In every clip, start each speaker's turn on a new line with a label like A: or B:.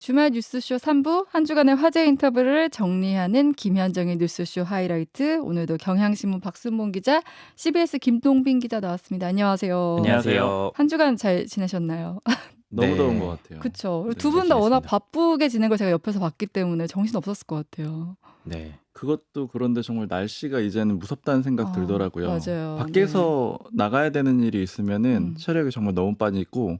A: 주말 뉴스쇼 3부 한 주간의 화제 인터뷰를 정리하는 김현정의 뉴스쇼 하이라이트. 오늘도 경향신문 박순봉 기자, CBS 김동빈 기자 나왔습니다. 안녕하세요.
B: 안녕하세요.
A: 한 주간 잘 지내셨나요?
C: 너무 더운
B: 네.
C: 것 같아요.
A: 그쵸.
C: 네.
A: 두
B: 잘
A: 분 다 워낙
B: 지냈습니다.
A: 바쁘게 지낸 걸 제가 옆에서 봤기 때문에 정신 없었을 것 같아요.
B: 네.
C: 그것도 그런데 정말 날씨가 이제는 무섭다는 생각 들더라고요.
A: 맞아요.
C: 밖에서 나가야 되는 일이 있으면은 체력이 정말 너무 빠지고,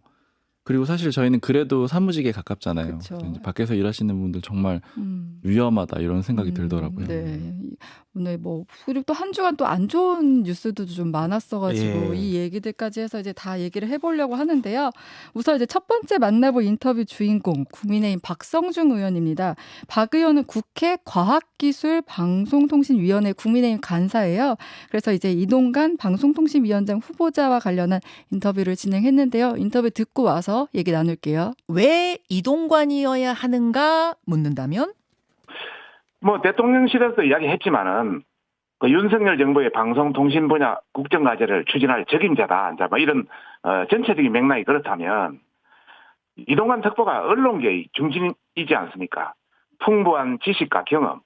C: 그리고 사실 저희는 그래도 사무직에 가깝잖아요.
A: 그쵸.
C: 그래서 이제 밖에서 일하시는 분들 정말
A: 음.
C: 위험하다 이런 생각이 들더라고요.
A: 네. 오늘 그리고 또 한 주간 또 안 좋은 뉴스도 좀 많았어가지고
B: 예.
A: 이 얘기들까지 해서 이제 다 얘기를 해보려고 하는데요. 우선 이제 첫 번째 만나볼 인터뷰 주인공 국민의힘 박성중 의원입니다. 박 의원은 국회 과학기술방송통신위원회 국민의힘 간사예요. 그래서 이제 이동관 방송통신위원장 후보자와 관련한 인터뷰를 진행했는데요. 인터뷰 듣고 와서 얘기 나눌게요.
D: 왜 이동관이어야 하는가 묻는다면?
E: 대통령실에서 이야기했지만은 그 윤석열 정부의 방송통신 분야 국정과제를 추진할 적임자다. 이제 이런 전체적인 맥락이 그렇다면 이동관 특보가 언론계의 중심이지 않습니까? 풍부한 지식과 경험,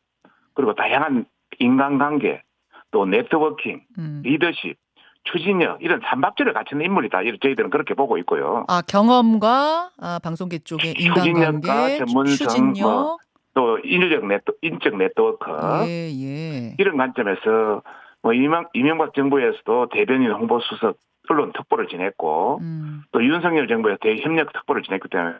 E: 그리고 다양한 인간관계, 또 네트워킹, 리더십, 추진력 이런 삼박자를 갖춘 인물이다. 이렇게 저희들은 그렇게 보고 있고요.
D: 경험과 방송계 쪽의 인간관계,
E: 추진력과 전문성,
D: 추진력.
E: 또 인적 네트워크
D: 예.
E: 이런 관점에서 이명박 정부에서도 대변인 홍보수석 언론 특보를 지냈고 또 윤석열 정부에서 대협력 특보를 지냈기 때문에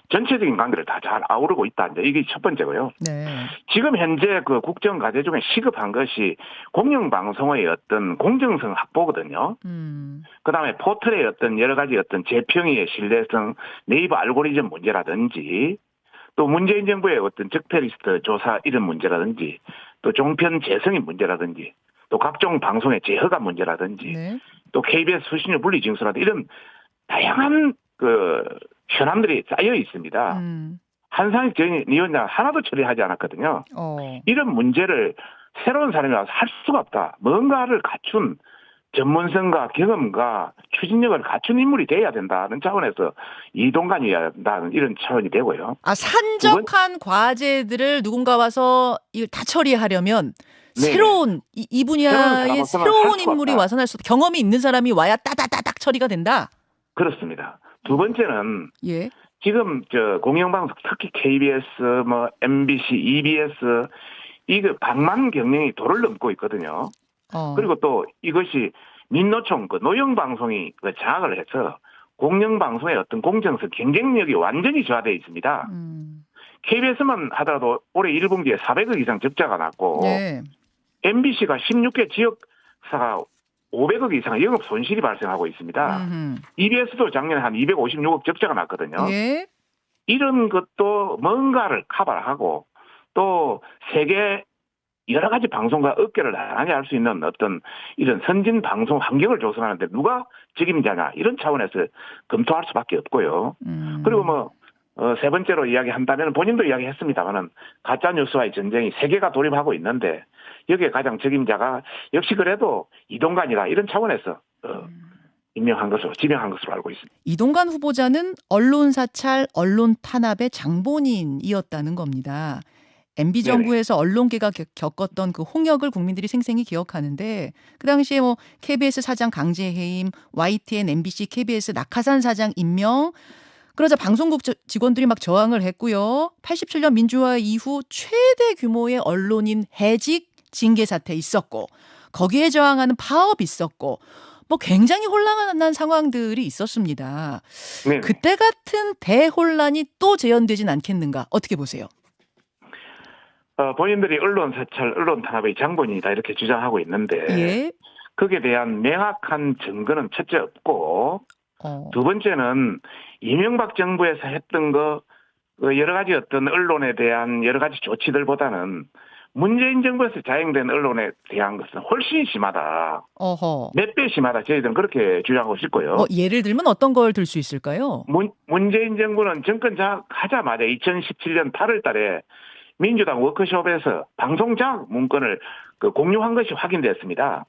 E: 전체적인 관계를 다 잘 아우르고 있다. 이제 이게 첫 번째고요.
D: 네.
E: 지금 현재 그 국정과제 중에 시급한 것이 공영방송의 어떤 공정성 확보거든요. 그다음에 포털의 어떤 여러 가지 어떤 재평의 신뢰성, 네이버 알고리즘 문제라든지 또 문재인 정부의 어떤 적폐리스트 조사 이런 문제라든지 또 종편 재성의 문제라든지 또 각종 방송의 재허가 문제라든지
D: 네.
E: 또 KBS 수신료 분리 징수라든지 이런 다양한 그 현안들이 쌓여 있습니다. 한상익 전 위원장 하나도 처리하지 않았거든요. 이런 문제를 새로운 사람이 와서 할 수가 없다. 뭔가를 갖춘 전문성과 경험과 추진력을 갖춘 인물이 돼야 된다는 차원에서 이동관이어야 한다는 이런 차원이 되고요.
D: 산적한 과제들을 누군가 와서 이걸 다 처리하려면
E: 네.
D: 새로운 이 분야의 새로운 인물이 와서 할 수 없다. 경험이 있는 사람이 와야 따다다닥 처리가 된다.
E: 그렇습니다. 두 번째는
D: 예.
E: 지금 공영방송 특히 KBS, MBC, EBS 이거 방만 경영이 도를 넘고 있거든요. 그리고 또 이것이 민노총 노영방송이 장악을 해서 공영방송의 어떤 공정성, 경쟁력이 완전히 저하되어 있습니다. KBS만 하더라도 올해 1분기에 400억 이상 적자가 났고
D: 네.
E: MBC가 16개 지역사가 500억 이상 영업 손실이 발생하고 있습니다. EBS도 작년에 한 256억 적자가 났거든요.
D: 예.
E: 이런 것도 뭔가를 커버하고 또 세계 여러 가지 방송과 업계를 나란히 할 수 있는 어떤 이런 선진 방송 환경을 조성하는데 누가 책임자냐 이런 차원에서 검토할 수밖에 없고요. 그리고 세 번째로 이야기한다면 본인도 이야기했습니다만은 가짜 뉴스와의 전쟁이 세계가 돌입하고 있는데 여기에 가장 책임자가 역시 그래도 이동관이다 이런 차원에서 지명한 것으로 알고 있습니다.
D: 이동관 후보자는 언론 사찰, 언론 탄압의 장본인이었다는 겁니다. MB 정부에서 언론계가 겪었던 그 홍역을 국민들이 생생히 기억하는데 그 당시에 KBS 사장 강제 해임, YTN, MBC, KBS 낙하산 사장 임명 그러자 방송국 직원들이 막 저항을 했고요. 87년 민주화 이후 최대 규모의 언론인 해직 징계 사태 있었고 거기에 저항하는 파업 있었고 굉장히 혼란한 상황들이 있었습니다.
E: 네네.
D: 그때 같은 대혼란이 또 재현되진 않겠는가? 어떻게 보세요?
E: 본인들이 언론 사찰, 언론 탄압의 장본인이다 이렇게 주장하고 있는데
D: 예.
E: 거기에 대한 명확한 증거는 첫째 없고 두 번째는 이명박 정부에서 했던 여러 가지 어떤 언론에 대한 여러 가지 조치들보다는 문재인 정부에서 자행된 언론에 대한 것은 훨씬 심하다. 몇 배 심하다. 저희들은 그렇게 주장하고 싶고요.
D: 예를 들면 어떤 걸 들 수 있을까요?
E: 문재인 정부는 정권 장악하자마자 2017년 8월 달에 민주당 워크숍에서 방송 장악 문건을 공유한 것이 확인됐습니다.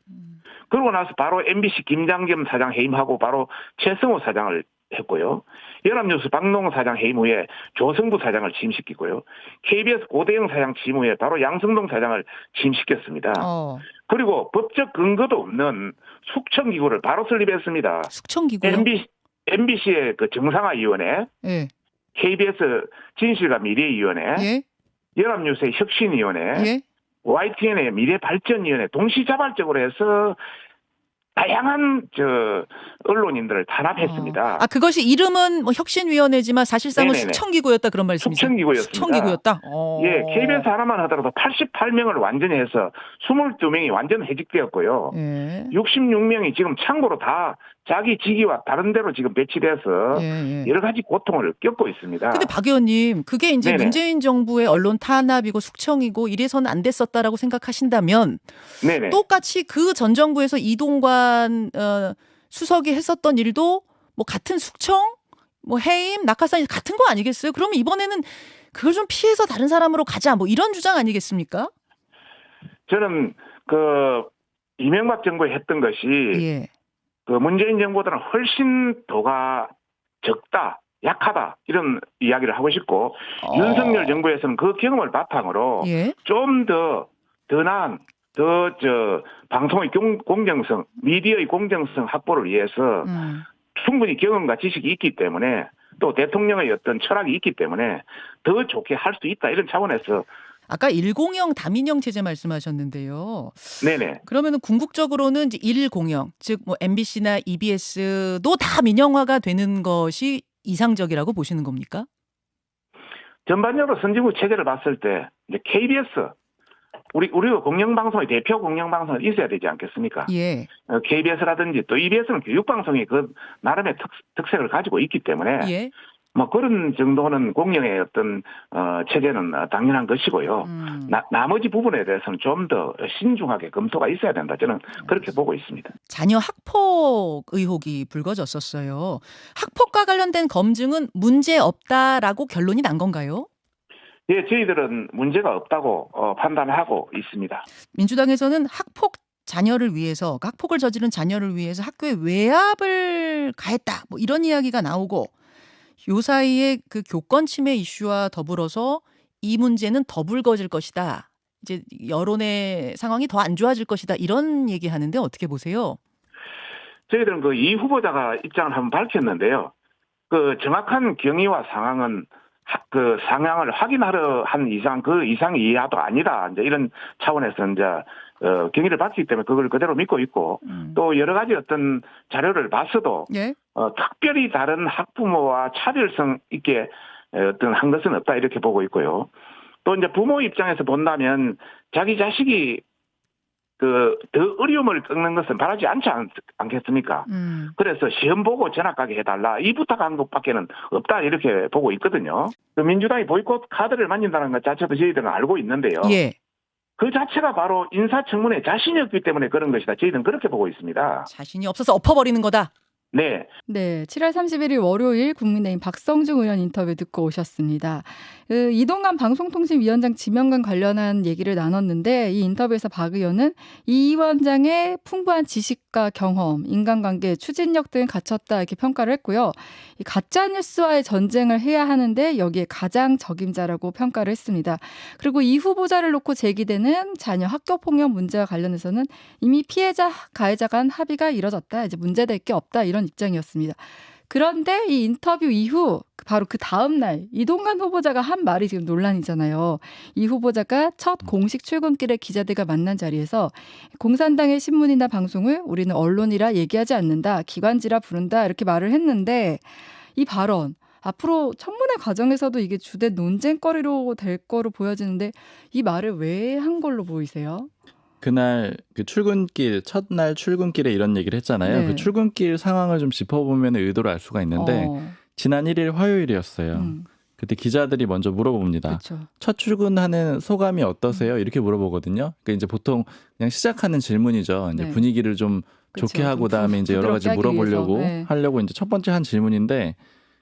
E: 그러고 나서 바로 MBC 김장겸 사장 해임하고 바로 최승호 사장을 했고요. 연합뉴스 박농 사장 해임 후에 조성부 사장을 취임시키고요. KBS 고대영 사장 취임 후에 바로 양승동 사장을 취임시켰습니다. 그리고 법적 근거도 없는 숙청기구를 바로 설립했습니다.
D: 숙청기구요?
E: MBC의 그 정상화위원회,
D: 예.
E: KBS 진실과 미래위원회,
D: 예.
E: 연합뉴스의 혁신위원회,
D: 예.
E: YTN의 미래발전위원회 동시자발적으로 해서 다양한 언론인들을 탄압했습니다.
D: 그것이 이름은 뭐 혁신위원회지만 사실상은
E: 네네네.
D: 숙청기구였다 그런 말씀이죠?
E: 숙청기구였습니다.
D: 숙청기구였다.
E: 예, KBS 하나만 하더라도 88명을 완전히 해서 22명이 완전 해직되었고요.
D: 예.
E: 66명이 지금 참고로 다 자기 직위와 다른 데로 지금 배치돼서
D: 예.
E: 여러 가지 고통을 겪고 있습니다.
D: 근데 박 의원님, 그게 이제
E: 네네.
D: 문재인 정부의 언론 탄압이고 숙청이고 이래서는 안 됐었다라고 생각하신다면
E: 네네.
D: 똑같이 그 전 정부에서 이동관 수석이 했었던 일도 뭐 같은 숙청, 뭐 해임, 낙하산 같은 거 아니겠어요? 그러면 이번에는 그걸 좀 피해서 다른 사람으로 가자, 뭐 이런 주장 아니겠습니까?
E: 저는 그 이명박 정부에 했던 것이
D: 예.
E: 그 문재인 정부보다는 훨씬 더가 적다, 약하다 이런 이야기를 하고 싶고 윤석열 정부에서는 그 경험을 바탕으로
D: 예.
E: 좀 더 나은 방송의 공정성, 미디어의 공정성 확보를 위해서 충분히 경험과 지식이 있기 때문에 또 대통령의 어떤 철학이 있기 때문에 더 좋게 할 수 있다 이런 차원에서
D: 아까 1공형 다민형 체제 말씀하셨는데요.
E: 네네.
D: 그러면은 궁극적으로는 이제 1공형, 즉 뭐 MBC나 EBS도 다 민영화가 되는 것이 이상적이라고 보시는 겁니까?
E: 전반적으로 선진국 체제를 봤을 때 이제 KBS 우리가 공영방송의 대표 공영방송이 있어야 되지 않겠습니까?
D: 예.
E: KBS라든지 또 EBS는 교육방송이 그 나름의 특색을 가지고 있기 때문에
D: 예.
E: 뭐 그런 정도는 공영의 어떤 체제는 당연한 것이고요. 나머지 부분에 대해서는 좀 더 신중하게 검토가 있어야 된다. 저는 그렇게 보고 있습니다.
D: 자녀 학폭 의혹이 불거졌었어요. 학폭과 관련된 검증은 문제 없다라고 결론이 난 건가요?
E: 예, 저희들은 문제가 없다고 판단하고 있습니다.
D: 민주당에서는 학폭 자녀를 위해서, 학폭을 저지른 자녀를 위해서 학교에 외압을 가했다, 뭐 이런 이야기가 나오고, 요 사이에 그 교권 침해 이슈와 더불어서 이 문제는 더 불거질 것이다, 이제 여론의 상황이 더 안 좋아질 것이다, 이런 얘기하는데 어떻게 보세요?
E: 저희들은 그 이 후보자가 입장을 한번 밝혔는데요. 그 정확한 경위와 상황은 그 상황을 확인하려 한 이상 그 이상 이하도 아니다. 이제 이런 차원에서 이제 경위를 밝히기 때문에 그걸 그대로 믿고 있고 또 여러 가지 어떤 자료를 봤어도
D: 예?
E: 특별히 다른 학부모와 차별성 있게 어떤 한 것은 없다 이렇게 보고 있고요. 또 이제 부모 입장에서 본다면 자기 자식이 더 어려움을 겪는 것은 바라지 않지 않겠습니까? 그래서 시험 보고 전학 가게 해달라 이 부탁한 것밖에는 없다 이렇게 보고 있거든요. 그 민주당이 보이콧 카드를 만진다는 것 자체도 저희들은 알고 있는데요.
D: 예.
E: 그 자체가 바로 인사청문회 자신이 없기 때문에 그런 것이다. 저희들은 그렇게 보고 있습니다.
D: 자신이 없어서 엎어버리는 거다.
E: 네.
A: 네, 7월 31일 월요일 국민의힘 박성중 의원 인터뷰 듣고 오셨습니다. 이동관 방송통신위원장 지명과 관련한 얘기를 나눴는데 이 인터뷰에서 박 의원은 이 위원장의 풍부한 지식과 경험, 인간관계, 추진력 등 갖췄다 이렇게 평가를 했고요. 이 가짜뉴스와의 전쟁을 해야 하는데 여기에 가장 적임자라고 평가를 했습니다. 그리고 이 후보자를 놓고 제기되는 자녀 학교폭력 문제와 관련해서는 이미 피해자, 가해자 간 합의가 이뤄졌다. 이제 문제될 게 없다. 이런 입장이었습니다. 그런데 이 인터뷰 이후 바로 그 다음 날 이동관 후보자가 한 말이 지금 논란이잖아요. 이 후보자가 첫 공식 출근길에 기자들과 만난 자리에서 공산당의 신문이나 방송을 우리는 언론이라 얘기하지 않는다. 기관지라 부른다. 이렇게 말을 했는데 이 발언 앞으로 청문회 과정에서도 이게 주된 논쟁거리로 될 거로 보여지는데 이 말을 왜 한 걸로 보이세요?
C: 그날 그 첫날 출근길에 이런 얘기를 했잖아요.
A: 네.
C: 그 출근길 상황을 좀 짚어보면 의도를 알 수가 있는데 지난 1일 화요일이었어요. 그때 기자들이 먼저 물어봅니다.
A: 그쵸.
C: 첫 출근하는 소감이 어떠세요? 이렇게 물어보거든요. 그러니까 이제 보통 그냥 시작하는 질문이죠. 이제
A: 네.
C: 분위기를 좀
A: 그쵸.
C: 좋게 하고
A: 좀
C: 다음에 이제 여러 가지
A: 부드럽게 하기
C: 물어보려고
A: 위해서. 네.
C: 하려고 이제 첫 번째 한 질문인데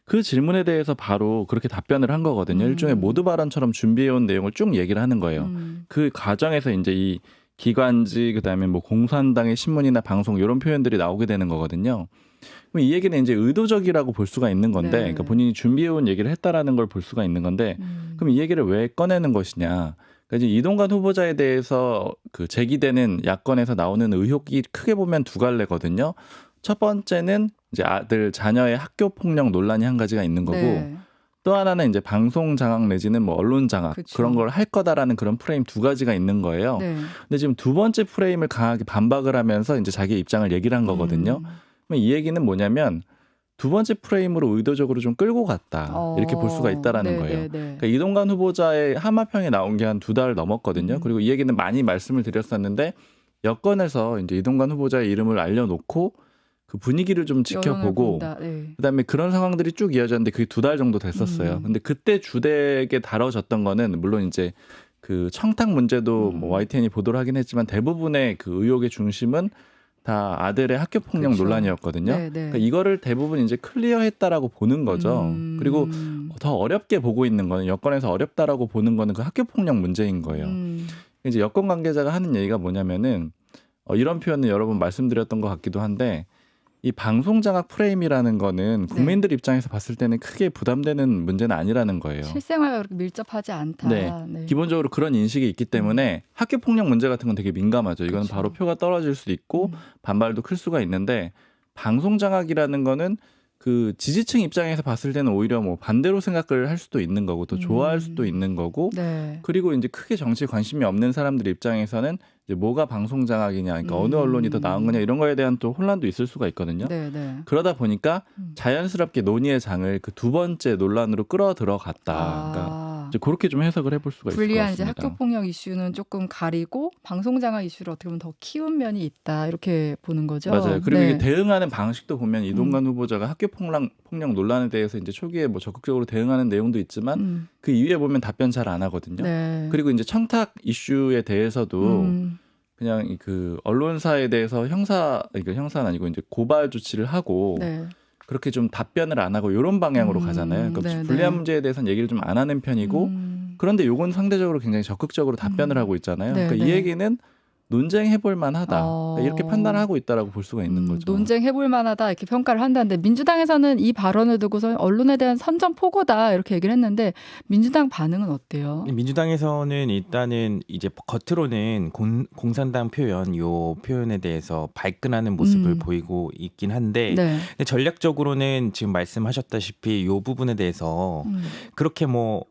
C: 그 질문에 대해서 바로 그렇게 답변을 한 거거든요. 일종의 모두 발언처럼 준비해온 내용을 쭉 얘기를 하는 거예요. 그 과정에서 이제 이 기관지 그다음에 뭐 공산당의 신문이나 방송 이런 표현들이 나오게 되는 거거든요. 그럼 이 얘기는 이제 의도적이라고 볼 수가 있는 건데,
A: 네.
C: 그러니까 본인이 준비해온 얘기를 했다라는 걸 볼 수가 있는 건데, 그럼 이 얘기를 왜 꺼내는 것이냐? 그러니까 이제 이동관 후보자에 대해서 그 제기되는 야권에서 나오는 의혹이 크게 보면 두 갈래거든요. 첫 번째는 이제 아들 자녀의 학교 폭력 논란이 한 가지가 있는 거고,
A: 네.
C: 또 하나는 이제 방송 장악 내지는 뭐 언론 장악
A: 그쵸.
C: 그런 걸 할 거다라는 그런 프레임 두 가지가 있는 거예요.
A: 네.
C: 근데 지금 두 번째 프레임을 강하게 반박을 하면서 이제 자기 입장을 얘기를 한 거거든요. 그럼 이 얘기는 뭐냐면 두 번째 프레임으로 의도적으로 좀 끌고 갔다 이렇게 볼 수가 있다라는 거예요.
A: 네.
C: 그러니까 이동관 후보자의 하마평에 나온 게 한 두 달 넘었거든요. 그리고 이 얘기는 많이 말씀을 드렸었는데 여권에서 이제 이동관 후보자의 이름을 알려놓고 그 분위기를 좀 지켜보고
A: 네.
C: 그다음에 그런 상황들이 쭉 이어졌는데 그게 두 달 정도 됐었어요. 근데 그때 주되게 다뤄졌던 거는 물론 이제 그 청탁 문제도 뭐 YTN이 보도를 하긴 했지만 대부분의 그 의혹의 중심은 다 아들의 학교 폭력
A: 그쵸.
C: 논란이었거든요.
A: 네.
C: 그러니까 이거를 대부분 이제 클리어했다라고 보는 거죠. 그리고 더 어렵게 보고 있는 거는 여권에서 어렵다라고 보는 거는 그 학교 폭력 문제인 거예요. 이제 여권 관계자가 하는 얘기가 뭐냐면은 이런 표현을 여러 번 말씀드렸던 것 같기도 한데 이 방송 장악 프레임이라는 거는 국민들 입장에서 봤을 때는 크게 부담되는 문제는 아니라는 거예요.
A: 실생활과 그렇게 밀접하지 않다.
C: 네. 기본적으로 그런 인식이 있기 때문에 학교 폭력 문제 같은 건 되게 민감하죠. 이건
A: 그쵸.
C: 바로 표가 떨어질 수도 있고 반발도 클 수가 있는데 방송 장악이라는 거는 그 지지층 입장에서 봤을 때는 오히려 뭐 반대로 생각을 할 수도 있는 거고 더 좋아할 수도 있는 거고
A: 네.
C: 그리고 이제 크게 정치에 관심이 없는 사람들 입장에서는 이제 뭐가 방송 장악이냐, 그러니까 어느 언론이 더 나은 거냐 이런 거에 대한 또 혼란도 있을 수가 있거든요.
A: 네.
C: 그러다 보니까 자연스럽게 논의의 장을 그 두 번째 논란으로 끌어 들어갔다. 그러니까 이제 그렇게 좀 해석을 해볼 수가 있을 것
A: 불리한 이제
C: 같습니다.
A: 학교 폭력 이슈는 조금 가리고 방송 장악 이슈를 어떻게 보면 더 키운 면이 있다 이렇게 보는 거죠.
C: 맞아요. 그리고
A: 네.
C: 이게 대응하는 방식도 보면 이동관 후보자가 학교 폭력 논란에 대해서 이제 초기에 뭐 적극적으로 대응하는 내용도 있지만 그 이후에 보면 답변 잘 안 하거든요.
A: 네.
C: 그리고 이제 청탁 이슈에 대해서도 그냥 그 언론사에 대해서 그러니까 형사는 아니고 이제 고발 조치를 하고
A: 네.
C: 그렇게 좀 답변을 안 하고 이런 방향으로 가잖아요. 그러니까
A: 네,
C: 불리한
A: 네.
C: 문제에 대해서는 얘기를 좀 안 하는 편이고 그런데 요건 상대적으로 굉장히 적극적으로 답변을 하고 있잖아요.
A: 네,
C: 그러니까
A: 네.
C: 이 얘기는 논쟁해볼 만하다. 그러니까 이렇게 판단을 하고 있다라고 볼 수가 있는 거죠.
A: 논쟁해볼 만하다 이렇게 평가를 한다는데 민주당에서는 이 발언을 두고서 언론에 대한 선전포고다 이렇게 얘기를 했는데 민주당 반응은 어때요?
B: 민주당에서는 일단은 이제 겉으로는 공산당 표현 요 표현에 대해서 발끈하는 모습을 보이고 있긴 한데
A: 네.
B: 근데 전략적으로는 지금 말씀하셨다시피 요 부분에 대해서 그렇게 뭐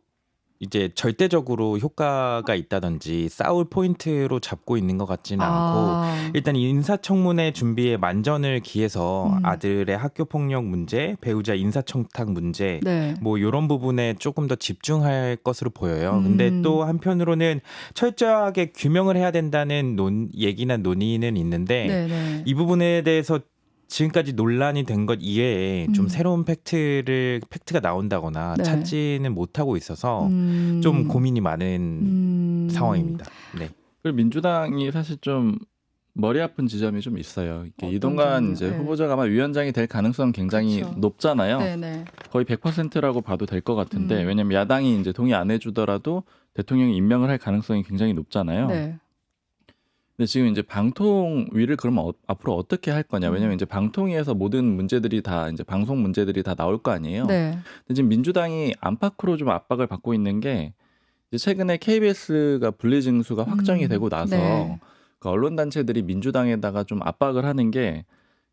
B: 이제 절대적으로 효과가 있다든지 싸울 포인트로 잡고 있는 것 같지는 않고 일단 인사청문회 준비에 만전을 기해서 아들의 학교 폭력 문제, 배우자 인사청탁 문제
A: 네.
B: 뭐 이런 부분에 조금 더 집중할 것으로 보여요. 근데 또 한편으로는 철저하게 규명을 해야 된다는 얘기나 논의는 있는데
A: 네.
B: 이 부분에 대해서 지금까지 논란이 된 것 이외에 좀 새로운 팩트가 나온다거나
A: 네.
B: 찾지는 못하고 있어서 좀 고민이 많은 상황입니다. 네.
C: 그리고 민주당이 사실 좀 머리 아픈 지점이 좀 있어요.
A: 어떤
C: 이동관
A: 점이요?
C: 이제
A: 네.
C: 후보자가 아마 위원장이 될 가능성 굉장히
A: 그렇죠.
C: 높잖아요.
A: 네.
C: 거의 100%라고 봐도 될 것 같은데 왜냐하면 야당이 이제 동의 안 해주더라도 대통령이 임명을 할 가능성이 굉장히 높잖아요.
A: 네.
C: 근데 지금 이제 방통위를 그러면 앞으로 어떻게 할 거냐? 왜냐면 이제 방통위에서 모든 문제들이 다 이제 방송 문제들이 다 나올 거 아니에요.
A: 네.
C: 근데 지금 민주당이 안팎으로 좀 압박을 받고 있는 게 이제 최근에 KBS가 분리 징수가 확정이 되고 나서
A: 네.
C: 그 언론 단체들이 민주당에다가 좀 압박을 하는 게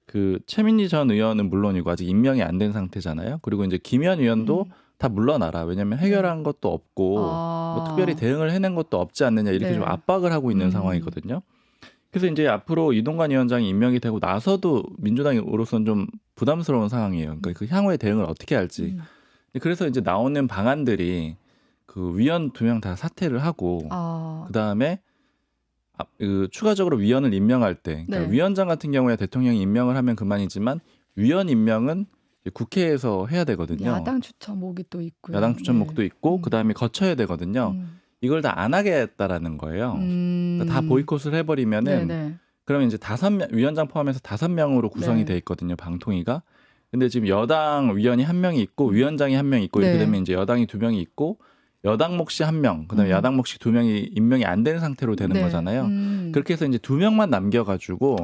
C: 그 최민희 전 의원은 물론이고 아직 임명이 안 된 상태잖아요. 그리고 이제 김현 의원도 다 물러나라. 왜냐면 해결한 것도 없고 뭐 특별히 대응을 해낸 것도 없지 않느냐 이렇게
A: 네.
C: 좀 압박을 하고 있는 상황이거든요. 그래서 이제 앞으로 이동관 위원장이 임명이 되고 나서도 민주당으로서는 좀 부담스러운 상황이에요. 그러니까 그 향후의 대응을 어떻게 할지. 그래서 이제 나오는 방안들이 그 위원 2명 다 사퇴를 하고 그 다음에 그 추가적으로 위원을 임명할 때 그러니까
A: 네.
C: 위원장 같은 경우에 대통령이 임명을 하면 그만이지만 위원 임명은 국회에서 해야 되거든요.
A: 야당 추천목이 또 있고요.
C: 야당 추천목도
A: 네.
C: 있고 그 다음에 거쳐야 되거든요. 이걸 다 안 하겠다라는 거예요. 그러니까 다 보이콧을 해버리면은
A: 네네.
C: 그러면 이제 5명 위원장 포함해서 5명으로 구성이
A: 네.
C: 돼 있거든요. 방통위가. 근데 지금 여당 위원이 1명이 있고 위원장이 1명 있고 이렇게
A: 네.
C: 되면 이제 여당이 2명이 있고 여당 몫이 1명, 그다음에 야당 몫이 2명이 임명이 안 된 상태로 되는
A: 네.
C: 거잖아요. 그렇게 해서 이제 2명만 남겨가지고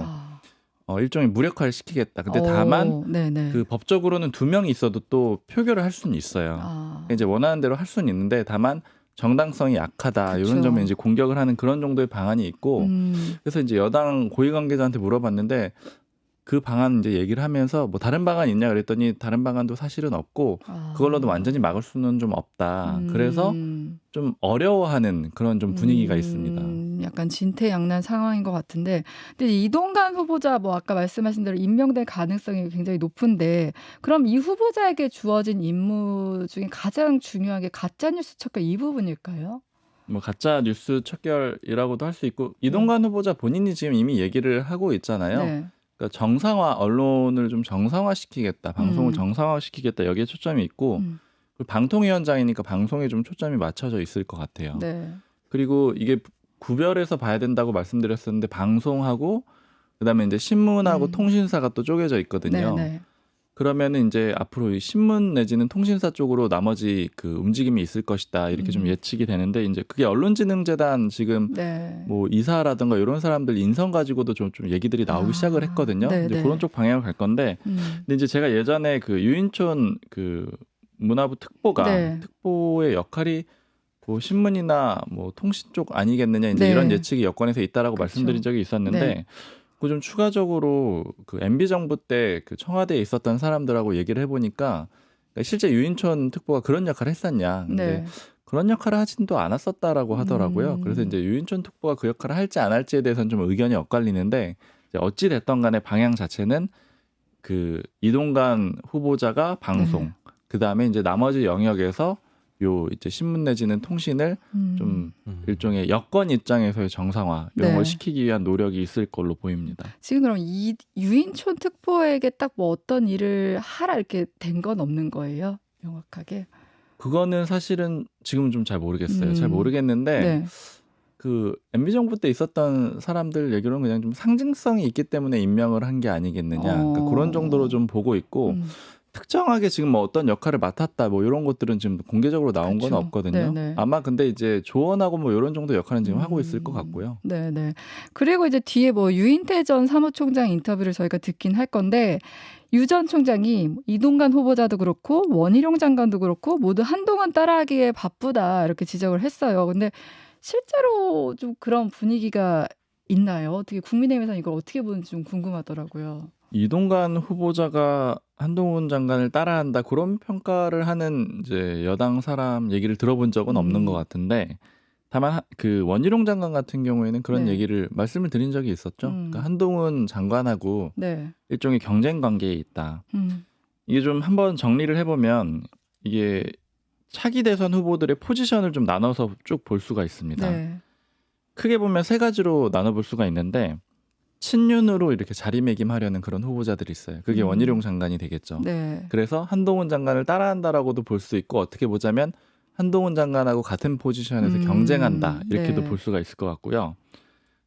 C: 일종의 무력화를 시키겠다. 근데 다만
A: 네네.
C: 그 법적으로는 2명이 있어도 또 표결을 할 수는 있어요. 이제 원하는 대로 할 수는 있는데 다만 정당성이 약하다.
A: 그쵸.
C: 이런 점에 이제 공격을 하는 그런 정도의 방안이 있고 그래서 이제 여당 고위 관계자한테 물어봤는데 그 방안 이제 얘기를 하면서 뭐 다른 방안 있냐 그랬더니 다른 방안도 사실은 없고 그걸로도 완전히 막을 수는 좀 없다. 그래서 좀 어려워하는 그런 좀 분위기가 있습니다.
A: 약간 진퇴양난 상황인 것 같은데, 근데 이동관 후보자 뭐 아까 말씀하신 대로 임명될 가능성이 굉장히 높은데, 그럼 이 후보자에게 주어진 임무 중에 가장 중요한 게 가짜뉴스 척결 이 부분일까요?
C: 뭐 가짜 뉴스 척결이라고도 할 수 있고 이동관 후보자 본인이 지금 이미 얘기를 하고 있잖아요.
A: 네.
C: 그러니까 정상화 언론을 좀 정상화시키겠다, 방송을 정상화시키겠다 여기에 초점이 있고 그리고 방통위원장이니까 방송에 좀 초점이 맞춰져 있을 것 같아요.
A: 네.
C: 그리고 이게 구별해서 봐야 된다고 말씀드렸었는데 방송하고 그다음에 이제 신문하고 통신사가 또 쪼개져 있거든요.
A: 네, 네.
C: 그러면은 이제 앞으로 이 신문 내지는 통신사 쪽으로 나머지 그 움직임이 있을 것이다 이렇게 좀 예측이 되는데 이제 그게 언론진흥재단 지금
A: 네.
C: 뭐 이사라든가 이런 사람들 인선 가지고도 좀 얘기들이 나오기 시작을 했거든요.
A: 네,
C: 이제
A: 네.
C: 그런 쪽 방향을 갈 건데 근데 이제 제가 예전에 그 유인촌 그 문화부 특보가
A: 네.
C: 특보의 역할이 뭐 신문이나 뭐 통신 쪽 아니겠느냐 이제
A: 네.
C: 이런 예측이 여권에서 있다라고
A: 그렇죠.
C: 말씀드린 적이 있었는데
A: 네.
C: 그 좀 추가적으로 그 MB 정부 때 그 청와대에 있었던 사람들하고 얘기를 해보니까 실제 유인촌 특보가 그런 역할을 했었냐. 근데
A: 네.
C: 그런 역할을 하진도 않았었다라고 하더라고요. 그래서 이제 유인촌 특보가 그 역할을 할지 안 할지에 대해서는 좀 의견이 엇갈리는데 이제 어찌 됐던 간에 방향 자체는 그 이동관 후보자가 방송,
A: 네.
C: 그 다음에 이제 나머지 영역에서 요 이제 신문 내지는 통신을 좀 일종의 여권 입장에서의 정상화 이런
A: 네.
C: 걸 시키기 위한 노력이 있을 걸로 보입니다.
A: 지금 그럼 이 유인촌 특보에게 딱 뭐 어떤 일을 하라 이렇게 된 건 없는 거예요? 명확하게?
C: 그거는 사실은 지금 좀 잘 모르겠어요. 잘 모르겠는데
A: 네.
C: 그 MB 정부 때 있었던 사람들 얘기로는 그냥 좀 상징성이 있기 때문에 임명을 한 게 아니겠느냐. 그러니까 그런 정도로 좀 보고 있고 특정하게 지금 뭐 어떤 역할을 맡았다 뭐 이런 것들은 지금 공개적으로 나온 건
A: 그렇죠.
C: 없거든요.
A: 네네.
C: 아마 근데 이제 조언하고 뭐 이런 정도 역할은 지금 하고 있을 것 같고요.
A: 네네. 그리고 이제 뒤에 뭐 유인태 전 사무총장 인터뷰를 저희가 듣긴 할 건데 유 전 총장이 이동관 후보자도 그렇고 원희룡 장관도 그렇고 모두 한동훈 따라하기에 바쁘다 이렇게 지적을 했어요. 근데 실제로 좀 그런 분위기가 있나요? 어떻게 국민의힘에서는 이걸 어떻게 보는지 좀 궁금하더라고요.
C: 이동관 후보자가 한동훈 장관을 따라한다 그런 평가를 하는 이제 여당 사람 얘기를 들어본 적은 없는 것 같은데 다만 그 원희룡 장관 같은 경우에는 그런
A: 네.
C: 얘기를 말씀을 드린 적이 있었죠. 그러니까 한동훈 장관하고
A: 네.
C: 일종의 경쟁 관계에 있다.
A: 음.
C: 이게 좀 한번 정리를 해보면 이게 차기 대선 후보들의 포지션을 좀 나눠서 쭉 볼 수가 있습니다.
A: 네.
C: 크게 보면 세 가지로 나눠볼 수가 있는데 친윤으로 이렇게 자리매김하려는 그런 후보자들이 있어요. 그게 원희룡 장관이 되겠죠.
A: 네.
C: 그래서 한동훈 장관을 따라한다라고도 볼 수 있고 어떻게 보자면 한동훈 장관하고 같은 포지션에서 경쟁한다 이렇게도
A: 네.
C: 볼 수가 있을 것 같고요.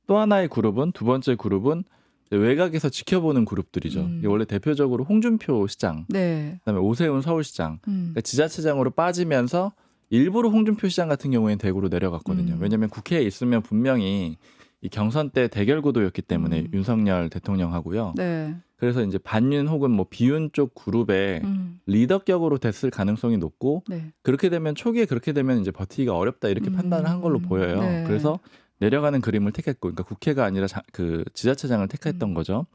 C: 또 하나의 그룹은 두 번째 그룹은 외곽에서 지켜보는 그룹들이죠. 이게 원래 대표적으로 홍준표 시장,
A: 네.
C: 그다음에 오세훈 서울시장, 그러니까 지자체장으로 빠지면서 일부러 홍준표 시장 같은 경우에는 대구로 내려갔거든요. 왜냐하면 국회에 있으면 분명히 이 경선 때 대결 구도였기 때문에 윤석열 대통령하고요.
A: 네.
C: 그래서 이제 반윤 혹은 뭐 비윤 쪽 그룹의 리더격으로 됐을 가능성이 높고
A: 네.
C: 그렇게 되면 초기에 그렇게 되면 이제 버티기가 어렵다 이렇게 판단을 한 걸로 보여요.
A: 네.
C: 그래서 내려가는 그림을 택했고, 그러니까 국회가 아니라 그 지자체장을 택했던 거죠.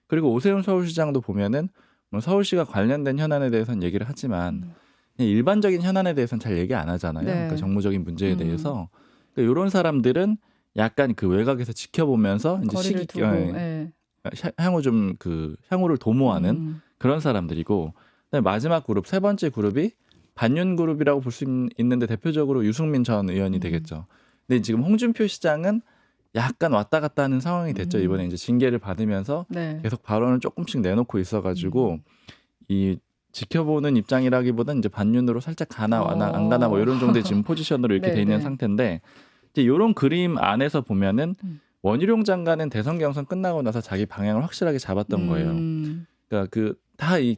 C: 그리고 오세훈 서울시장도 보면은 뭐 서울시가 관련된 현안에 대해서는 얘기를 하지만 그냥 일반적인 현안에 대해서는 잘 얘기 안 하잖아요.
A: 네.
C: 그러니까 정무적인 문제에 대해서 그러니까 이런 사람들은 약간 그 외곽에서 지켜보면서 이제
A: 거리를 두고 네.
C: 향후 좀 그 향후를 도모하는 그런 사람들이고, 그다음에 마지막 그룹 세 번째 그룹이 반윤 그룹이라고 볼 수 있는데 대표적으로 유승민 전 의원이 되겠죠. 근데 지금 홍준표 시장은 약간 왔다 갔다 하는 상황이 됐죠. 이번에 이제 징계를 받으면서
A: 네.
C: 계속 발언을 조금씩 내놓고 있어가지고 이 지켜보는 입장이라기보다는 이제 반윤으로 살짝 가나 안 가나 뭐 이런 정도의 지금 포지션으로 이렇게
A: 네,
C: 돼 있는
A: 네.
C: 상태인데 이제 이런 그림 안에서 보면은 원희룡 장관은 대선 경선 끝나고 나서 자기 방향을 확실하게 잡았던 거예요. 그러니까 그 다 이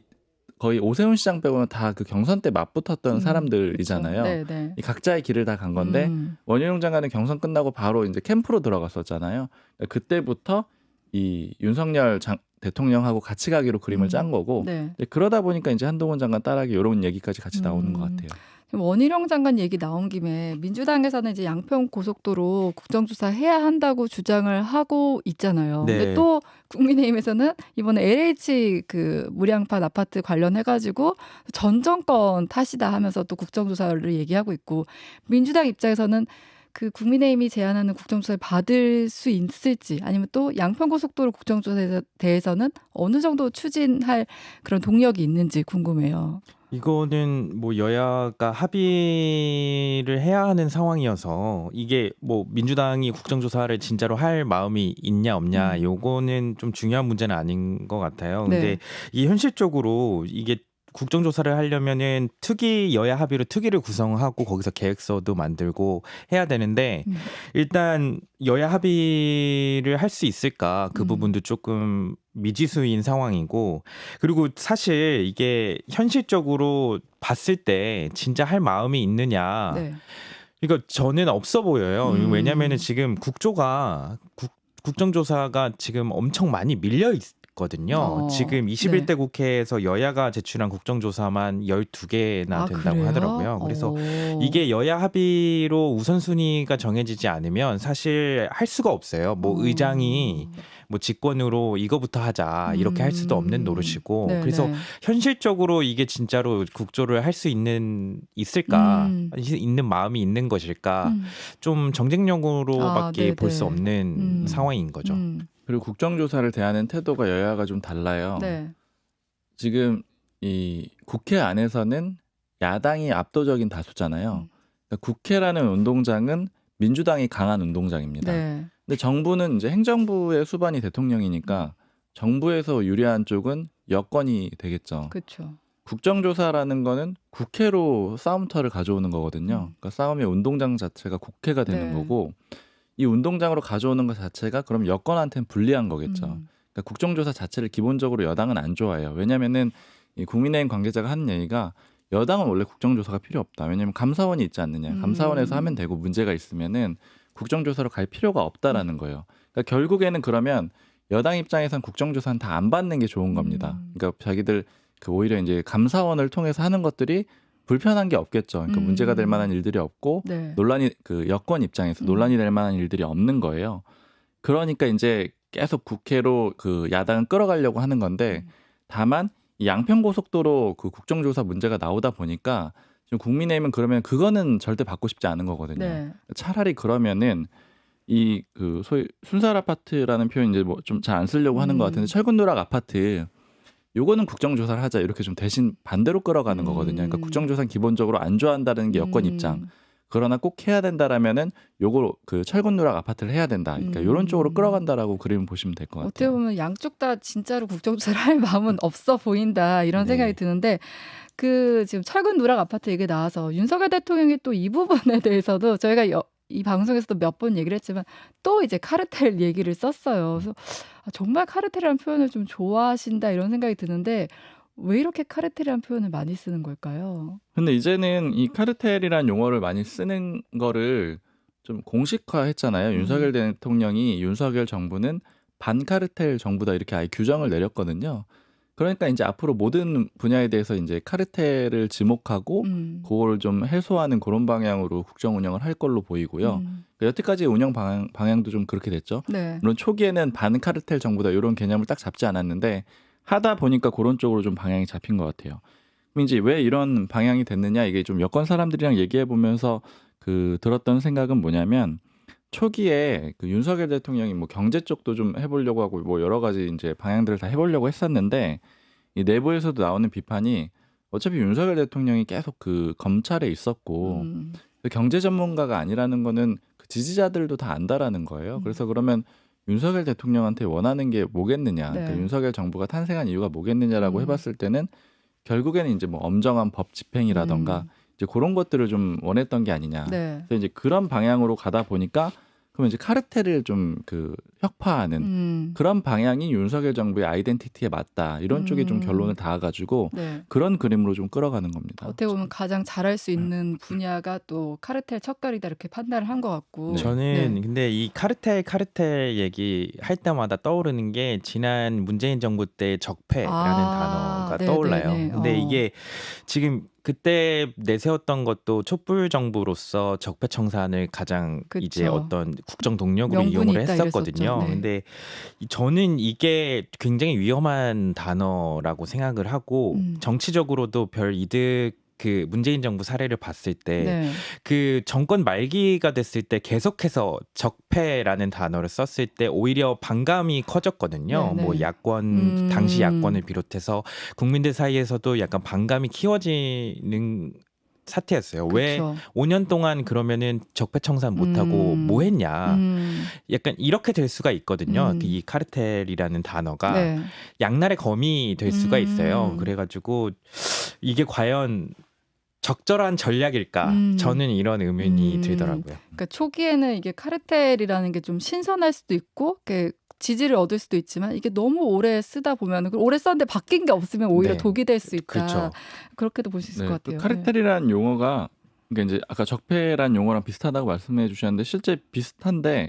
C: 거의 오세훈 시장 빼고는 다 그 경선 때 맞붙었던 사람들이잖아요.
A: 네, 네.
C: 이 각자의 길을 다 간 건데 원희룡 장관은 경선 끝나고 바로 이제 캠프로 들어갔었잖아요. 그러니까 그때부터 이 윤석열 대통령하고 같이 가기로 그림을 짠 거고
A: 네.
C: 그러다 보니까 이제 한동훈 장관 따라하기 이런 얘기까지 같이 나오는 것 같아요.
A: 지금 원희룡 장관 얘기 나온 김에 민주당에서는 이제 양평 고속도로 국정조사 해야 한다고 주장을 하고 있잖아요.
B: 네.
A: 근데 또 국민의힘에서는 이번에 LH 그 무량판 아파트 관련해가지고 전 정권 탓이다 하면서 또 국정조사를 얘기하고 있고 민주당 입장에서는 그 국민의힘이 제안하는 국정조사를 받을 수 있을지 아니면 또 양평고속도로 국정조사에 대해서는 어느 정도 추진할 그런 동력이 있는지 궁금해요.
B: 이거는 뭐 여야가 합의를 해야 하는 상황이어서 이게 뭐 민주당이 국정조사를 진짜로 할 마음이 있냐 없냐 요거는 좀 중요한 문제는 아닌 것 같아요. 근데
A: 네.
B: 이 현실적으로 이게 국정조사를 하려면은 특위 여야 합의로 특위를 구성하고 거기서 계획서도 만들고 해야 되는데 일단 여야 합의를 할 수 있을까 그 부분도 조금 미지수인 상황이고 그리고 사실 이게 현실적으로 봤을 때 진짜 할 마음이 있느냐
A: 네.
B: 이거 저는 없어 보여요. 왜냐면은 지금 국정조사가 지금 엄청 많이 밀려 있거든요. 지금 21대
A: 네.
B: 국회에서 여야가 제출한 국정조사만 12개나 된다고
A: 그래요?
B: 하더라고요. 그래서
A: 오.
B: 이게 여야 합의로 우선순위가 정해지지 않으면 사실 할 수가 없어요. 뭐 의장이 뭐 직권으로 이거부터 하자 이렇게 할 수도 없는 노릇이고
A: 네,
B: 그래서
A: 네.
B: 현실적으로 이게 진짜로 국조를 할 수 있을까 있는 마음이 있는 것일까 좀 정쟁력으로밖에
A: 아,
B: 볼 수
A: 네네.
B: 없는 상황인 거죠.
C: 그리고 국정조사를 대하는 태도가 여야가 좀 달라요.
A: 네.
C: 지금 이 국회 안에서는 야당이 압도적인 다수잖아요. 그러니까 국회라는 운동장은 민주당이 강한 운동장입니다.
A: 네.
C: 근데 정부는 이제 행정부의 수반이 대통령이니까 정부에서 유리한 쪽은 여권이 되겠죠.
A: 그렇죠.
C: 국정조사라는 거는 국회로 싸움터를 가져오는 거거든요. 그러니까 싸움의 운동장 자체가 국회가 되는
A: 네.
C: 거고 이 운동장으로 가져오는 것 자체가 그럼 여권한테는 불리한 거겠죠. 그러니까 국정조사 자체를 기본적으로 여당은 안 좋아해요. 왜냐면은 이 국민의힘 관계자가 하는 얘기가 여당은 원래 국정조사가 필요 없다. 왜냐하면 감사원이 있지 않느냐. 감사원에서 하면 되고 문제가 있으면은 국정조사로 갈 필요가 없다라는 거예요. 그러니까 결국에는 그러면 여당 입장에선 국정조사는 다 안 받는 게 좋은 겁니다. 그러니까 자기들 그 오히려 이제 감사원을 통해서 하는 것들이 불편한 게 없겠죠. 그러니까 문제가 될 만한 일들이 없고
A: 네.
C: 논란이 그 여권 입장에서 논란이 될 만한 일들이 없는 거예요. 그러니까 이제 계속 국회로 그 야당은 끌어가려고 하는 건데 다만 이 양평고속도로 그 국정조사 문제가 나오다 보니까 지금 국민의힘은 그러면 그거는 절대 받고 싶지 않은 거거든요.
A: 네.
C: 차라리 그러면은 이 그 소위 순살 아파트라는 표현 이제 뭐 좀 잘 안 쓰려고 하는 것 같은데 철근 누락 아파트 요거는 국정조사를 하자 이렇게 좀 대신 반대로 끌어가는 거거든요. 그러니까 국정조사는 기본적으로 안 좋아한다는 게 여권 입장. 그러나 꼭 해야 된다라면은 요거 그 철근 누락 아파트를 해야 된다. 그러니까 이런 쪽으로 끌어간다라고 그림 보시면 될 것
A: 어떻게
C: 같아요.
A: 보면 양쪽 다 진짜로 국정조사를 할 마음은 없어 보인다 이런
C: 네.
A: 생각이 드는데 그 지금 철근 누락 아파트 얘기 나와서 윤석열 대통령이 또 이 부분에 대해서도 저희가 이 방송에서도 몇 번 얘기를 했지만 또 이제 카르텔 얘기를 썼어요. 그래서 정말 카르텔이라는 표현을 좀 좋아하신다 이런 생각이 드는데 왜 이렇게 카르텔이라는 표현을 많이 쓰는 걸까요?
C: 근데 이제는 이 카르텔이라는 용어를 많이 쓰는 거를 좀 공식화했잖아요. 윤석열 대통령이 윤석열 정부는 반카르텔 정부다 이렇게 아예 규정을 내렸거든요. 그러니까 이제 앞으로 모든 분야에 대해서 이제 카르텔을 지목하고 그걸 좀 해소하는 그런 방향으로 국정 운영을 할 걸로 보이고요. 그러니까 여태까지 운영 방향도 좀 그렇게 됐죠.
A: 네.
C: 물론 초기에는 반카르텔 정부다 이런 개념을 딱 잡지 않았는데 하다 보니까 그런 쪽으로 좀 방향이 잡힌 것 같아요. 그럼 이제 왜 이런 방향이 됐느냐 이게 좀 여권 사람들이랑 얘기해 보면서 그 들었던 생각은 뭐냐면 초기에 그 윤석열 대통령이 뭐 경제 쪽도 좀 해보려고 하고 뭐 여러 가지 이제 방향들을 다 해보려고 했었는데 이 내부에서도 나오는 비판이 어차피 윤석열 대통령이 계속 그 검찰에 있었고 경제 전문가가 아니라는 거는 그 지지자들도 다 안다라는 거예요. 그래서 그러면 윤석열 대통령한테 원하는 게 뭐겠느냐,
A: 네.
C: 그러니까 윤석열 정부가 탄생한 이유가 뭐겠느냐라고 해봤을 때는 결국에는 이제 뭐 엄정한 법 집행이라던가 이제 그런 것들을 좀 원했던 게 아니냐.
A: 네.
C: 그래서 이제 그런 방향으로 가다 보니까 그러면 이제 카르텔을 좀 그 혁파하는 그런 방향이 윤석열 정부의 아이덴티티에 맞다. 이런 쪽에 좀 결론을 닿아가지고
A: 네.
C: 그런 그림으로 좀 끌어가는 겁니다.
A: 어떻게 보면 가장 잘할 수 있는 분야가 또 카르텔 척결이다 이렇게 판단을 한 것 같고.
B: 저는
A: 네.
B: 근데 이 카르텔 얘기할 때마다 떠오르는 게 지난 문재인 정부 때 적폐라는 단어가
A: 네,
B: 떠올라요.
A: 네, 네.
B: 근데 이게 지금 그때 내세웠던 것도 촛불 정부로서 적폐 청산을 가장 이제
A: 그쵸.
B: 어떤 국정 동력으로
A: 명분이
B: 이용을
A: 있다
B: 했었거든요.
A: 이랬었죠. 네.
B: 근데 저는 이게 굉장히 위험한 단어라고 생각을 하고 정치적으로도 별 이득 그 문재인 정부 사례를 봤을 때
A: 네.
B: 그 정권 말기가 됐을 때 계속해서 적폐라는 단어를 썼을 때 오히려 반감이 커졌거든요.
A: 네, 네.
B: 뭐 야권 당시 야권을 비롯해서 국민들 사이에서도 약간 반감이 키워지는 사태였어요. 왜
A: 그쵸.
B: 5년 동안 그러면은 적폐 청산 못하고 뭐 했냐. 약간 이렇게 될 수가 있거든요. 이 카르텔이라는 단어가
A: 네.
B: 양날의 검이 될 수가 있어요. 그래가지고 이게 과연 적절한 전략일까? 저는 이런 의문이 들더라고요.
A: 그러니까 초기에는 이게 카르텔이라는 게 좀 신선할 수도 있고 지지를 얻을 수도 있지만 이게 너무 오래 쓰다 보면 오래 썼는데 바뀐 게 없으면 오히려
B: 네.
A: 독이 될 수 있다.
B: 그렇죠.
A: 그렇게도 볼 수 있을
C: 네,
A: 것 같아요.
C: 그 카르텔이라는 용어가 그러니까 이제 아까 적폐란 용어랑 비슷하다고 말씀해 주셨는데 실제 비슷한데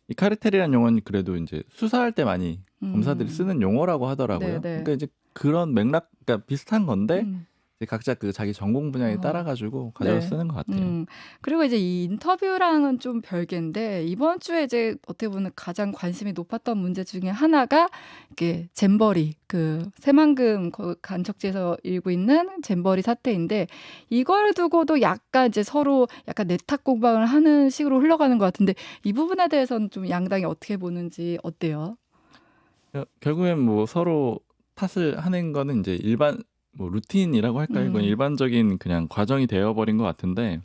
C: 이 카르텔이라는 용어는 그래도 이제 수사할 때 많이 검사들이 쓰는 용어라고 하더라고요.
A: 네, 네.
C: 그러니까 이제 그런 맥락, 그러니까 비슷한 건데
A: 음.
C: 이제 각자 그 자기 전공 분야에 따라가지고 가져서
A: 네.
C: 쓰는 것 같아요.
A: 그리고 이제 이 인터뷰랑은 좀 별개인데 이번 주에 이제 어떻게 보면 가장 관심이 높았던 문제 중에 하나가 이게 잼버리 그 새만금 간척지에서 일고 있는 잼버리 사태인데 이걸 두고도 약간 이제 서로 약간 내탁 공방을 하는 식으로 흘러가는 것 같은데 이 부분에 대해서는 좀 양당이 어떻게 보는지 어때요?
C: 결국엔 뭐 서로 탓을 하는 거는 이제 일반 뭐 루틴이라고 할까요? 이건 일반적인 그냥 과정이 되어버린 것 같은데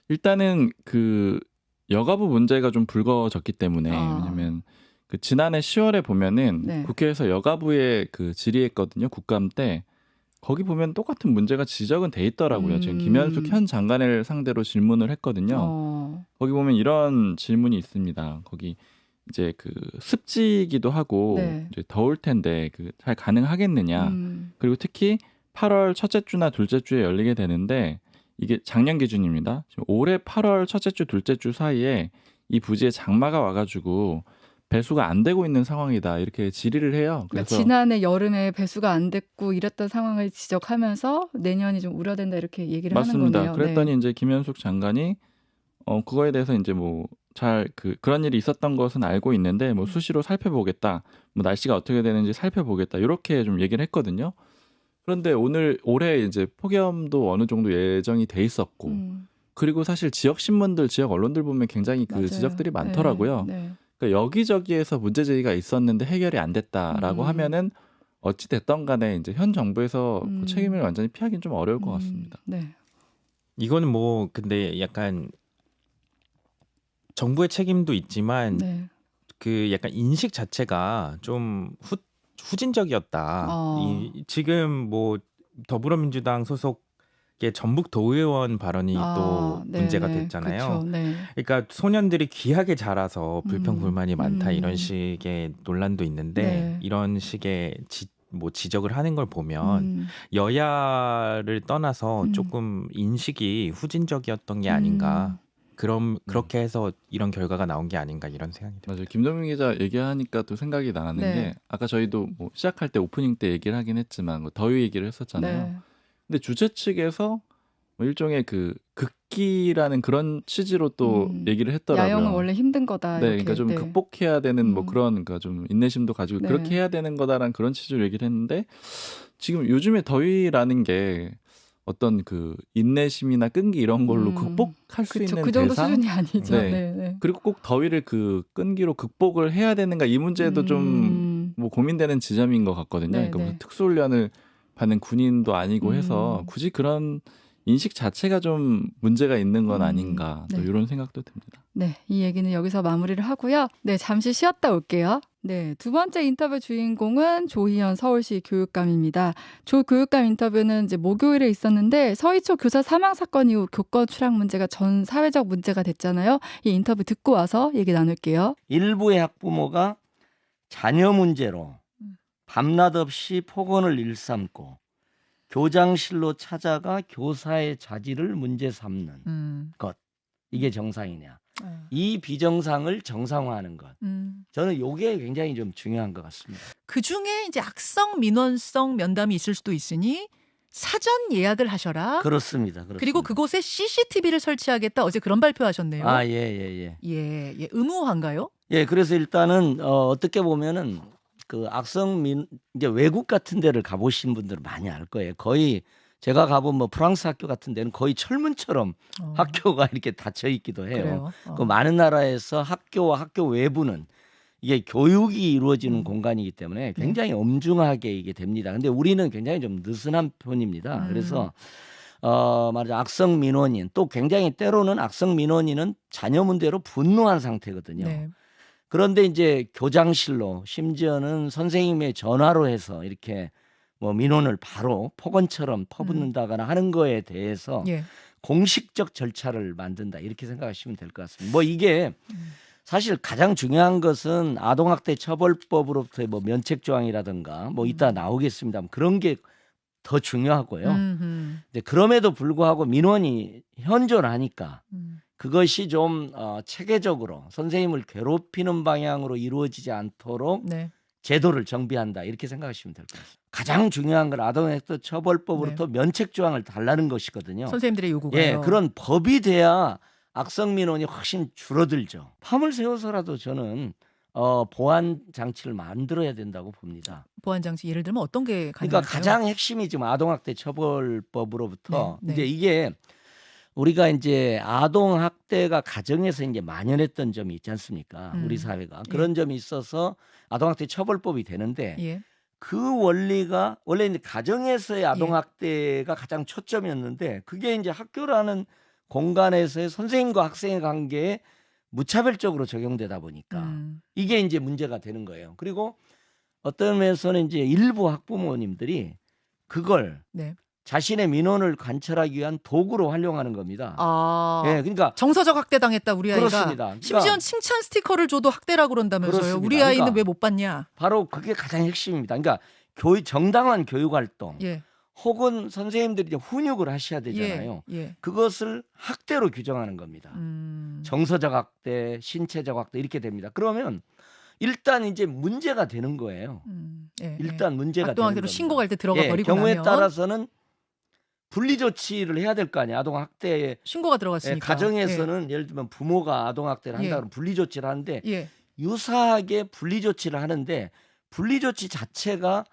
C: 일단은 그 여가부 문제가 좀 불거졌기 때문에 왜냐면 그 지난해 10월에 보면은
A: 네.
C: 국회에서 여가부에 그 질의했거든요. 국감 때 거기 보면 똑같은 문제가 지적은 돼 있더라고요. 지금 김현숙 현 장관을 상대로 질문을 했거든요. 거기 보면 이런 질문이 있습니다. 거기 이제 그 습지이기도 하고
A: 네.
C: 이제 더울 텐데 그 잘 가능하겠느냐. 그리고 특히 8월 첫째 주나 둘째 주에 열리게 되는데 이게 작년 기준입니다. 지금 올해 8월 첫째 주 둘째 주 사이에 이 부지에 장마가 와가지고 배수가 안 되고 있는 상황이다. 이렇게 질의를 해요.
A: 그러니까
C: 그래서
A: 지난해 여름에 배수가 안 됐고 이랬던 상황을 지적하면서 내년이 좀 우려된다 이렇게 얘기를
C: 맞습니다.
A: 하는 거네요.
C: 그랬더니
A: 네.
C: 이제 김현숙 장관이 그거에 대해서 이제 뭐 잘 그런 일이 있었던 것은 알고 있는데 뭐 수시로 살펴보겠다. 뭐 날씨가 어떻게 되는지 살펴보겠다. 이렇게 좀 얘기를 했거든요. 그런데 올해 이제 폭염도 어느 정도 예정이 돼 있었고 그리고 사실 지역 신문들, 지역 언론들 보면 굉장히 그
A: 맞아요.
C: 지적들이 많더라고요.
A: 네.
C: 그러니까 여기저기에서 문제 제기가 있었는데 해결이 안 됐다라고 하면은 어찌 됐던 간에 이제 현 정부에서 그 책임을 완전히 피하기는 좀 어려울 것 같습니다.
A: 네.
B: 이거는 뭐 근데 약간 정부의 책임도 있지만
A: 네.
B: 그 약간 인식 자체가 좀 후진적이었다. 지금 뭐 더불어민주당 소속의 전북 도의원 발언이 또 문제가 됐잖아요.
A: 그쵸, 네.
B: 그러니까 소년들이 귀하게 자라서 불평 불만이 많다 이런 식의 논란도 있는데
A: 네.
B: 이런 식의 지적을 하는 걸 보면 여야를 떠나서 조금 인식이 후진적이었던 게 아닌가. 그렇게 해서 이런 결과가 나온 게 아닌가 이런 생각이 듭니다.
C: 맞아요. 김동민 기자 얘기하니까 또 생각이 나는
A: 네.
C: 게 아까 저희도 뭐 시작할 때 오프닝 때 얘기를 하긴 했지만 뭐 더위 얘기를 했었잖아요.
A: 네.
C: 근데 주최 측에서 뭐 일종의 그 극기라는 그런 취지로 또 얘기를 했더라고요.
A: 야영은 원래 힘든 거다.
C: 네,
A: 이렇게.
C: 그러니까 좀
A: 네.
C: 극복해야 되는 뭐 그런 그러니까 좀 인내심도 가지고
A: 네.
C: 그렇게 해야 되는 거다라는 그런 취지로 얘기를 했는데 지금 요즘에 더위라는 게 어떤 그 인내심이나 끈기 이런 걸로 극복할 수 있는
A: 그 정도
C: 대상?
A: 수준이 아니죠.
C: 네.
A: 네.
C: 그리고 꼭 더위를 그 끈기로 극복을 해야 되는가 이 문제도 좀 뭐 고민되는 지점인 것 같거든요.
A: 네,
C: 그러니까
A: 네.
C: 무슨 특수훈련을 받는 군인도 아니고 해서 굳이 그런 인식 자체가 좀 문제가 있는 건 아닌가 또
A: 네.
C: 이런 생각도 듭니다.
A: 네, 이 얘기는 여기서 마무리를 하고요. 네, 잠시 쉬었다 올게요. 네, 두 번째 인터뷰 주인공은 조희연 서울시 교육감입니다. 조 교육감 인터뷰는 이제 목요일에 있었는데 서희초 교사 사망 사건 이후 교권 추락 문제가 전 사회적 문제가 됐잖아요. 이 인터뷰 듣고 와서 얘기 나눌게요.
F: 일부의 학부모가 자녀 문제로 밤낮 없이 폭언을 일삼고 교장실로 찾아가 교사의 자질을 문제 삼는 것. 이게 정상이냐. 이 비정상을 정상화하는 것. 저는 이게 굉장히 좀 중요한 것 같습니다.
D: 그중에 이제 악성 민원성 면담이 있을 수도 있으니 사전 예약을 하셔라.
F: 그렇습니다.
D: 그리고 그곳에 CCTV를 설치하겠다. 어제 그런 발표하셨네요.
F: 아, 예.
D: 예, 의무화인가요?
F: 예, 그래서 일단은 어떻게 보면은 그 이제 외국 같은 데를 가보신 분들은 많이 알 거예요. 거의 제가 가본 뭐 프랑스 학교 같은 데는 거의 철문처럼 학교가 이렇게 닫혀 있기도 해요.
D: 그래요?
F: 그 많은 나라에서 학교와 학교 외부는 이게 교육이 이루어지는 공간이기 때문에 굉장히 엄중하게 이게 됩니다. 근데 우리는 굉장히 좀 느슨한 편입니다. 그래서 말하자 악성 민원인 또 굉장히 때로는 악성 민원인은 자녀 문제로 분노한 상태거든요.
D: 네.
F: 그런데 이제 교장실로 심지어는 선생님의 전화로 해서 이렇게 뭐 민원을 바로 폭언처럼 퍼붓는다거나 하는 거에 대해서
D: 예.
F: 공식적 절차를 만든다 이렇게 생각하시면 될 것 같습니다. 뭐 이게 사실 가장 중요한 것은 아동학대 처벌법으로부터의 뭐 면책 조항이라든가 뭐 이따 나오겠습니다만 그런 게 더 중요하고요. 근데 그럼에도 불구하고 민원이 현존하니까 그것이 좀 체계적으로 선생님을 괴롭히는 방향으로 이루어지지 않도록
D: 네.
F: 제도를 정비한다 이렇게 생각하시면 될 것 같습니다. 가장 중요한 건 아동학대 처벌법으로부터 면책 조항을 달라는 것이거든요.
D: 선생님들의 요구가요.
F: 예, 그런 법이 돼야 악성 민원이 훨씬 줄어들죠. 밤을 새워서라도 저는 보안 장치를 만들어야 된다고 봅니다.
D: 보안 장치 예를 들면 어떤 게 가능할까요?
F: 그러니까 가장 핵심이 지금 아동학대 처벌법으로부터
D: 네.
F: 이제 이게 우리가 이제 아동 학대가 가정에서 이제 만연했던 점이 있지 않습니까? 우리 사회가 그런 점이 있어서 아동학대 처벌법이 되는데
D: 예.
F: 그 원리가 원래 이제 가정에서의 아동 학대가 가장 초점이었는데 그게 이제 학교라는 공간에서의 선생님과 학생의 관계에 무차별적으로 적용되다 보니까 이게 이제 문제가 되는 거예요. 그리고 어떤 면에서는 이제 일부 학부모님들이 그걸
D: 네.
F: 자신의 민원을 관찰하기 위한 도구로 활용하는 겁니다. 예, 그러니까
D: 정서적 학대 당했다 우리 아이가.
F: 그렇습니다. 그러니까
D: 심지어 칭찬 스티커를 줘도 학대라고 그런다면서요.
F: 그렇습니다.
D: 우리 아이는
F: 그러니까
D: 왜 못 봤냐?
F: 바로 그게 가장 핵심입니다. 그러니까 정당한 교육 활동
D: 예.
F: 혹은 선생님들이 이제 훈육을 하셔야 되잖아요.
D: 예.
F: 그것을 학대로 규정하는 겁니다. 정서적 학대, 신체적 학대 이렇게 됩니다. 그러면 일단 이제 문제가 되는 거예요. 일단 문제가 되는
D: 아동학대로
F: 겁니다.
D: 신고할 때 들어가 버리고
F: 경우에
D: 나면
F: 따라서는 분리 조치를 해야 될 거 아니에요. 아동 학대에
D: 신고가 들어갔으니까.
F: 가정에서는 예를 들면 부모가 아동 학대를 한다 그러면 분리 조치를 하는데 유사하게 분리 조치를 하는데 분리 조치 자체가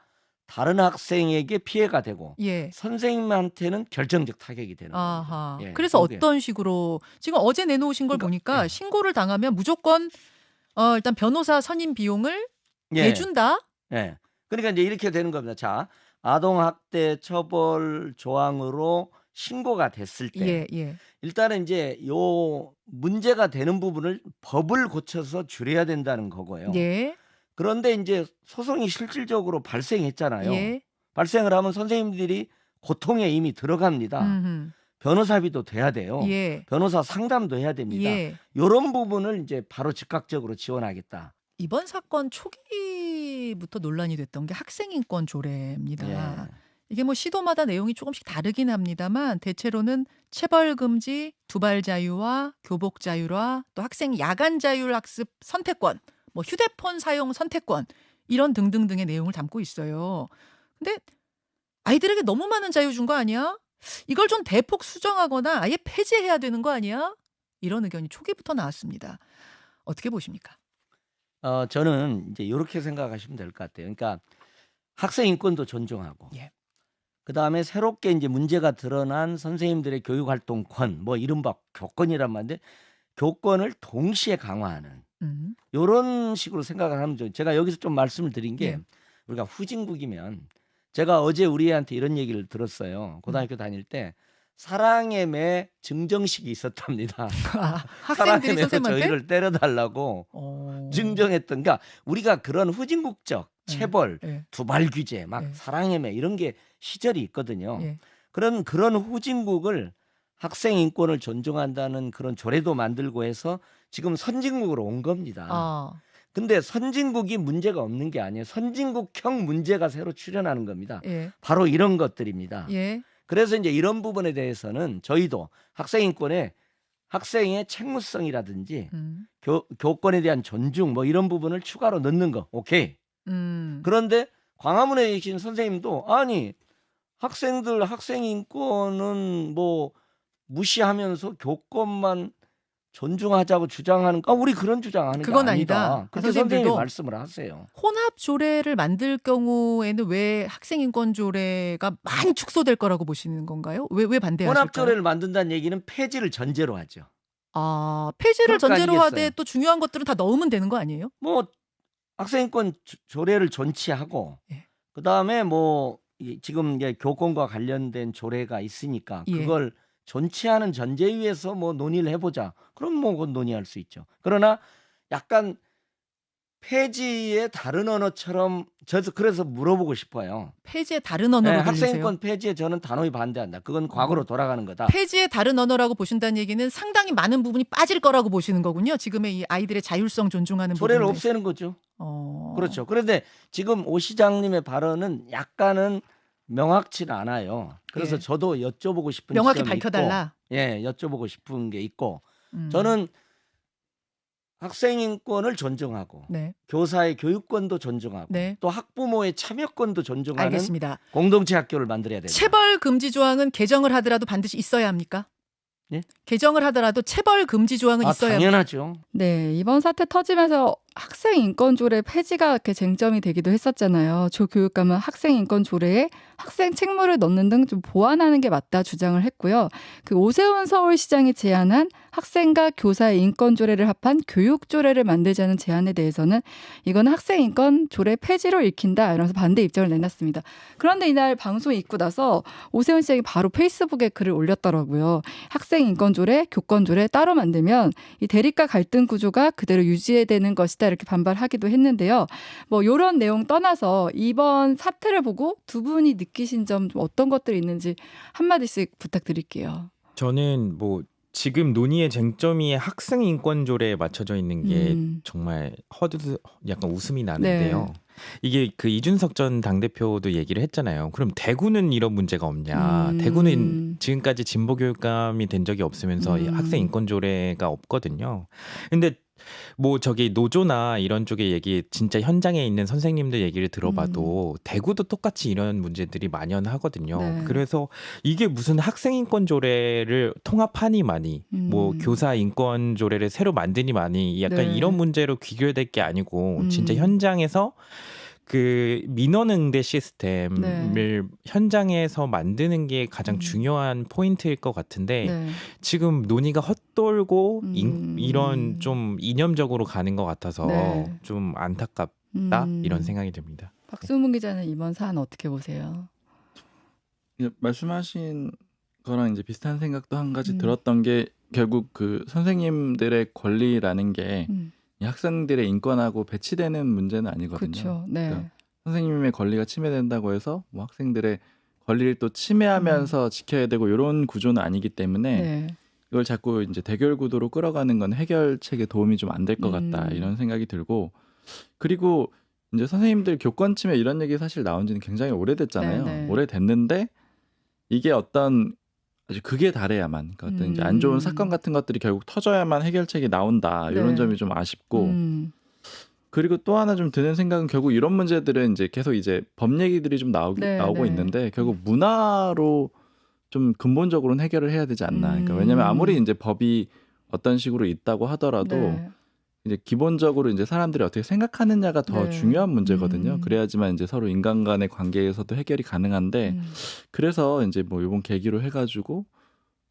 F: 다른 학생에게 피해가 되고 선생님한테는 결정적 타격이 되는 겁니다.
D: 그래서 어떤 식으로 지금 어제 내놓으신 걸 보니까 신고를 당하면 무조건 일단 변호사 선임 비용을 내준다.
F: 예. 그러니까 이제 이렇게 되는 겁니다. 자, 아동학대 처벌 조항으로 신고가 됐을 때 일단은 이제 요 문제가 되는 부분을 법을 고쳐서 줄여야 된다는 거고요. 그런데 이제 소송이 실질적으로 발생했잖아요. 발생을 하면 선생님들이 고통에 이미 들어갑니다. 변호사비도 돼야 돼요. 변호사 상담도 해야 됩니다. 이런 부분을 이제 바로 즉각적으로 지원하겠다.
D: 이번 사건 초기부터 논란이 됐던 게 학생인권 조례입니다. 이게 뭐 시도마다 내용이 조금씩 다르긴 합니다만 대체로는 체벌 금지, 두발 자유와 교복 자유와 또 학생 야간 자율 학습 선택권, 뭐 휴대폰 사용 선택권 이런 등등등의 내용을 담고 있어요. 근데 아이들에게 너무 많은 자유 준 거 아니야? 이걸 좀 대폭 수정하거나 아예 폐지해야 되는 거 아니야? 이런 의견이 초기부터 나왔습니다. 어떻게 보십니까?
F: 저는 이제 이렇게 생각하시면 될 것 같아요. 그러니까 학생 인권도 존중하고, 그 다음에 새롭게 이제 문제가 드러난 선생님들의 교육 활동권, 뭐 이른바 교권이란 말인데 교권을 동시에 강화하는 이런 식으로 생각을 하면 좀 제가 여기서 좀 말씀을 드린 게 우리가 후진국이면 제가 어제 우리 애한테 이런 얘기를 들었어요. 고등학교 다닐 때 사랑의 매 증정식이 있었답니다.
D: 학생들이
F: 사랑의 매로
D: 선생님한테
F: 저희를 때려달라고 증정했던. 그러니까 우리가 그런 후진국적 체벌, 두발 규제, 막 사랑의 매 이런 게 시절이 있거든요. 그런 후진국을 학생 인권을 존중한다는 그런 조례도 만들고 해서 지금 선진국으로 온 겁니다. 근데 선진국이 문제가 없는 게 아니에요. 선진국형 문제가 새로 출현하는 겁니다. 바로 이런 것들입니다. 그래서 이제 이런 부분에 대해서는 저희도 학생 인권에 학생의 책무성이라든지 교권에 대한 존중 뭐 이런 부분을 추가로 넣는 거 오케이. 그런데 광화문에 계신 선생님도 아니 학생들 학생 인권은 뭐 무시하면서 교권만 존중하자고 주장하는 우리 그런 주장하는
D: 그건
F: 게 아니다.
D: 아니다.
F: 그렇게 선생님이 말씀을 하세요.
D: 혼합 조례를 만들 경우에는 왜 학생 인권 조례가 많이 축소될 거라고 보시는 건가요? 왜 반대하실까요?
F: 혼합 조례를 만든다는 얘기는 폐지를 전제로 하죠.
D: 폐지를 전제로
F: 아니겠어요?
D: 하되 또 중요한 것들은 다 넣으면 되는 거 아니에요?
F: 뭐 학생 인권 조례를 존치하고 그다음에 뭐 지금 이제 교권과 관련된 조례가 있으니까 그걸 존치하는 전제 위에서 뭐 논의를 해보자. 그럼 뭐 그건 논의할 수 있죠. 그러나 약간 폐지의 다른 언어처럼 저도 그래서 물어보고 싶어요.
D: 폐지의 다른 언어로 들리세요?
F: 학생인권 폐지에 저는 단호히 반대한다. 그건 과거로 돌아가는 거다.
D: 폐지의 다른 언어라고 보신다는 얘기는 상당히 많은 부분이 빠질 거라고 보시는 거군요. 지금의 이 아이들의 자율성 존중하는
F: 조례를
D: 부분에.
F: 없애는 거죠. 그렇죠. 그런데 지금 오 시장님의 발언은 약간은 명확치 않아요. 그래서 저도 여쭤보고 싶은
D: 명확히
F: 지점이
D: 밝혀달라.
F: 있고, 여쭤보고 싶은 게 있고, 저는 학생 인권을 존중하고 교사의 교육권도 존중하고 또 학부모의 참여권도 존중하는
D: 알겠습니다.
F: 공동체 학교를 만들어야 됩니다.
D: 체벌 금지 조항은 개정을 하더라도 반드시 있어야 합니까? 개정을 하더라도 체벌 금지 조항은 있어야 합니까?
F: 당연하죠.
A: 네, 이번 사태 터지면서 학생 인권 조례 폐지가 이렇게 쟁점이 되기도 했었잖아요. 조 교육감은 학생 인권 조례에 학생 책무를 넣는 등 좀 보완하는 게 맞다 주장을 했고요. 그 오세훈 서울시장이 제안한 학생과 교사의 인권 조례를 합한 교육 조례를 만들자는 제안에 대해서는 이거는 학생 인권 조례 폐지로 읽힌다 이러면서 반대 입장을 내놨습니다. 그런데 이날 방송이 있고 나서 오세훈 시장이 바로 페이스북에 글을 올렸더라고요. 학생 인권 조례, 교권 조례 따로 만들면 이 대립과 갈등 구조가 그대로 유지해야 되는 것이다 이렇게 반발하기도 했는데요. 뭐 이런 내용 떠나서 이번 사태를 보고 두 분이 느끼신 점 어떤 것들이 있는지 한마디씩 부탁드릴게요.
B: 저는 뭐 지금 논의의 쟁점이 학생 인권 조례에 맞춰져 있는 게 정말 약간 웃음이 나는데요. 이게 그 이준석 전 당대표도 얘기를 했잖아요. 그럼 대구는 이런 문제가 없냐. 대구는 지금까지 진보 교육감이 된 적이 없으면서 학생 인권 조례가 없거든요. 근데 뭐 저기 노조나 이런 쪽의 얘기 진짜 현장에 있는 선생님들 얘기를 들어봐도 대구도 똑같이 이런 문제들이 만연하거든요. 그래서 이게 무슨 학생 인권 조례를 통합하니만이 뭐 교사 인권 조례를 새로 만드니만이 약간 이런 문제로 귀결될 게 아니고 진짜 현장에서 그 민원응대 시스템을 현장에서 만드는 게 가장 중요한 포인트일 것 같은데 지금 논의가 헛돌고 이런 좀 이념적으로 가는 것 같아서 좀 안타깝다 이런 생각이 듭니다.
A: 박수문 기자는 이번 사안 어떻게 보세요?
C: 말씀하신 거랑 이제 비슷한 생각도 한 가지 들었던 게 결국 그 선생님들의 권리라는 게 이 학생들의 인권하고 배치되는 문제는 아니거든요.
A: 그렇죠.
C: 그러니까 선생님의 권리가 침해된다고 해서 뭐 학생들의 권리를 또 침해하면서 지켜야 되고 이런 구조는 아니기 때문에 이걸 자꾸 이제 대결 구도로 끌어가는 건 해결책에 도움이 좀 안 될 것 같다 이런 생각이 들고 그리고 이제 선생님들 교권 침해 이런 얘기 사실 나온 지는 굉장히 오래됐잖아요. 오래됐는데 이게 어떤 아주 극에 달해야만 그러니까 어떤 이제 안 좋은 사건 같은 것들이 결국 터져야만 해결책이 나온다 이런 점이 좀 아쉽고 그리고 또 하나 좀 드는 생각은 결국 이런 문제들은 이제 계속 이제 법 얘기들이 좀 나오고 있는데 결국 문화로 좀 근본적으로는 해결을 해야 되지 않나. 그러니까 왜냐하면 아무리 이제 법이 어떤 식으로 있다고 하더라도 이제 기본적으로 이제 사람들이 어떻게 생각하느냐가 더 중요한 문제거든요. 그래야지만 이제 서로 인간 간의 관계에서도 해결이 가능한데 그래서 이제 뭐 이번 계기로 해가지고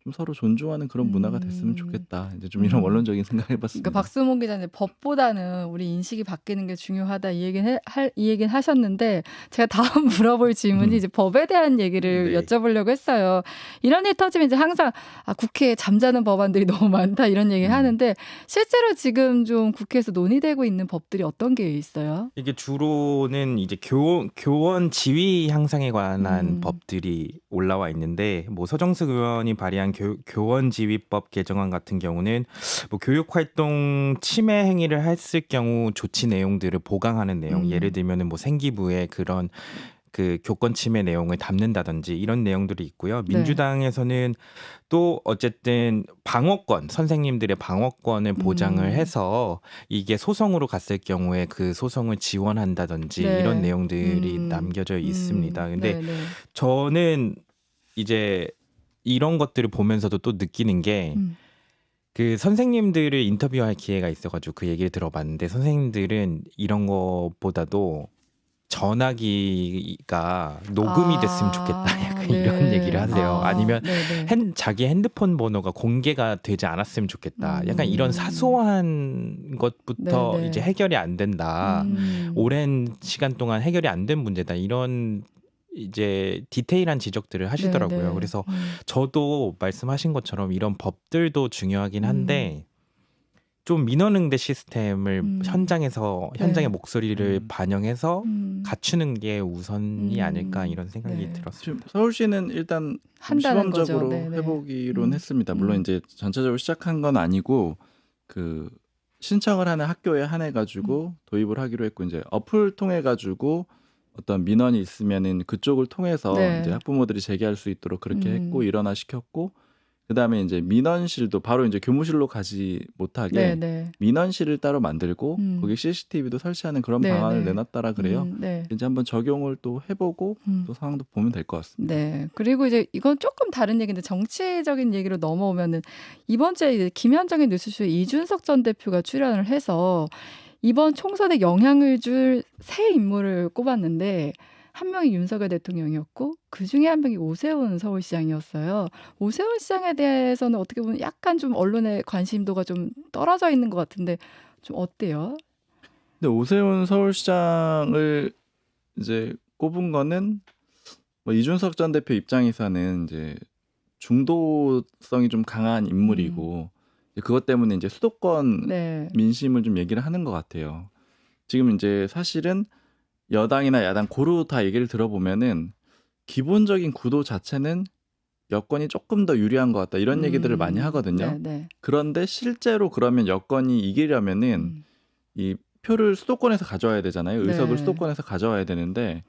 C: 좀 서로 존중하는 그런 문화가 됐으면 좋겠다. 이제 좀 이런 원론적인 생각해봤습니다.
A: 그러니까 박수몽 기자님 법보다는 우리 인식이 바뀌는 게 중요하다 이 얘기는 하셨는데 제가 다음 물어볼 질문이 이제 법에 대한 얘기를
B: 네.
A: 여쭤보려고 했어요. 이런 일 터지면 이제 항상 국회에 잠자는 법안들이 너무 많다 이런 얘기를 하는데 실제로 지금 좀 국회에서 논의되고 있는 법들이 어떤 게 있어요?
B: 이게 주로는 이제 교원 지위 향상에 관한 법들이 올라와 있는데 뭐 서정숙 의원이 발의한 교원 지위법 개정안 같은 경우는 뭐 교육 활동 침해 행위를 했을 경우 조치 내용들을 보강하는 내용, 예를 들면은 뭐 생기부에 그런 그 교권 침해 내용을 담는다든지 이런 내용들이 있고요. 민주당에서는 또 어쨌든 방어권, 선생님들의 방어권을 보장을 해서 이게 소송으로 갔을 경우에 그 소송을 지원한다든지 이런 내용들이 남겨져 있습니다. 근데 저는 이제 이런 것들을 보면서도 또 느끼는 게 그 선생님들을 인터뷰할 기회가 있어가지고 그 얘기를 들어봤는데 선생님들은 이런 것보다도 전화기가 녹음이 됐으면 좋겠다. 약간 이런 얘기를 하세요. 아니면 자기 핸드폰 번호가 공개가 되지 않았으면 좋겠다. 약간 이런 사소한 것부터 이제 해결이 안 된다. 오랜 시간 동안 해결이 안 된 문제다. 이런 이제 디테일한 지적들을 하시더라고요. 그래서 저도 말씀하신 것처럼 이런 법들도 중요하긴 한데 좀 민원응대 시스템을 현장의 목소리를 반영해서 갖추는 게 우선이 아닐까 이런 생각이 들었어요.
C: 지금 서울시는 일단 시범적으로 해보기로는 했습니다. 물론 이제 전체적으로 시작한 건 아니고 그 신청을 하는 학교에 한해 가지고 도입을 하기로 했고 이제 어플 통해 가지고 어떤 민원이 있으면은 그쪽을 통해서 이제 학부모들이 제기할 수 있도록 그렇게 했고 일원화 시켰고 그다음에 이제 민원실도 바로 이제 교무실로 가지 못하게 민원실을 따로 만들고 거기 CCTV도 설치하는 그런 방안을 내놨다라 그래요. 이제 한번 적용을 또 해보고 또 상황도 보면 될 것 같습니다.
A: 네. 그리고 이제 이건 조금 다른 얘기인데 정치적인 얘기로 넘어오면은 이번 주에 이제 김현정의 뉴스쇼에 이준석 전 대표가 출연을 해서 이번 총선에 영향을 줄 새 인물을 꼽았는데 한 명이 윤석열 대통령이었고 그중에 한 명이 오세훈 서울시장이었어요. 오세훈 시장에 대해서는 어떻게 보면 약간 좀 언론의 관심도가 좀 떨어져 있는 것 같은데 좀 어때요?
C: 근데 오세훈 서울시장을 이제 꼽은 거는 뭐 이준석 전 대표 입장에서는 이제 중도성이 좀 강한 인물이고 그것 때문에 이제 수도권 민심을 좀 얘기를 하는 것 같아요. 지금 이제 사실은 여당이나 야당 고루 다 얘기를 들어보면은 기본적인 구도 자체는 여권이 조금 더 유리한 것 같다 이런 얘기들을 많이 하거든요. 그런데 실제로 그러면 여권이 이기려면은 이 표를 수도권에서 가져와야 되잖아요. 의석을 수도권에서 가져와야 되는데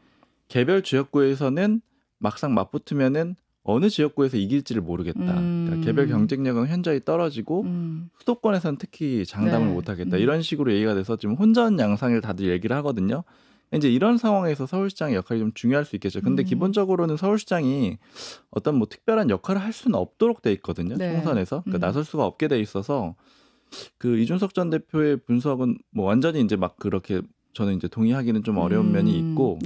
C: 개별 지역구에서는 막상 맞붙으면은 어느 지역구에서 이길지를 모르겠다. 그러니까 개별 경쟁력은 현저히 떨어지고 수도권에서는 특히 장담을 못하겠다. 이런 식으로 얘기가 돼서 지금 혼전 양상을 다들 얘기를 하거든요. 이제 이런 상황에서 서울시장의 역할이 좀 중요할 수 있겠죠. 근데 기본적으로는 서울시장이 어떤 뭐 특별한 역할을 할 수는 없도록 돼 있거든요. 총선에서 그러니까 나설 수가 없게 돼 있어서 그 이준석 전 대표의 분석은 뭐 완전히 이제 막 그렇게 저는 이제 동의하기는 좀 어려운 면이 있고.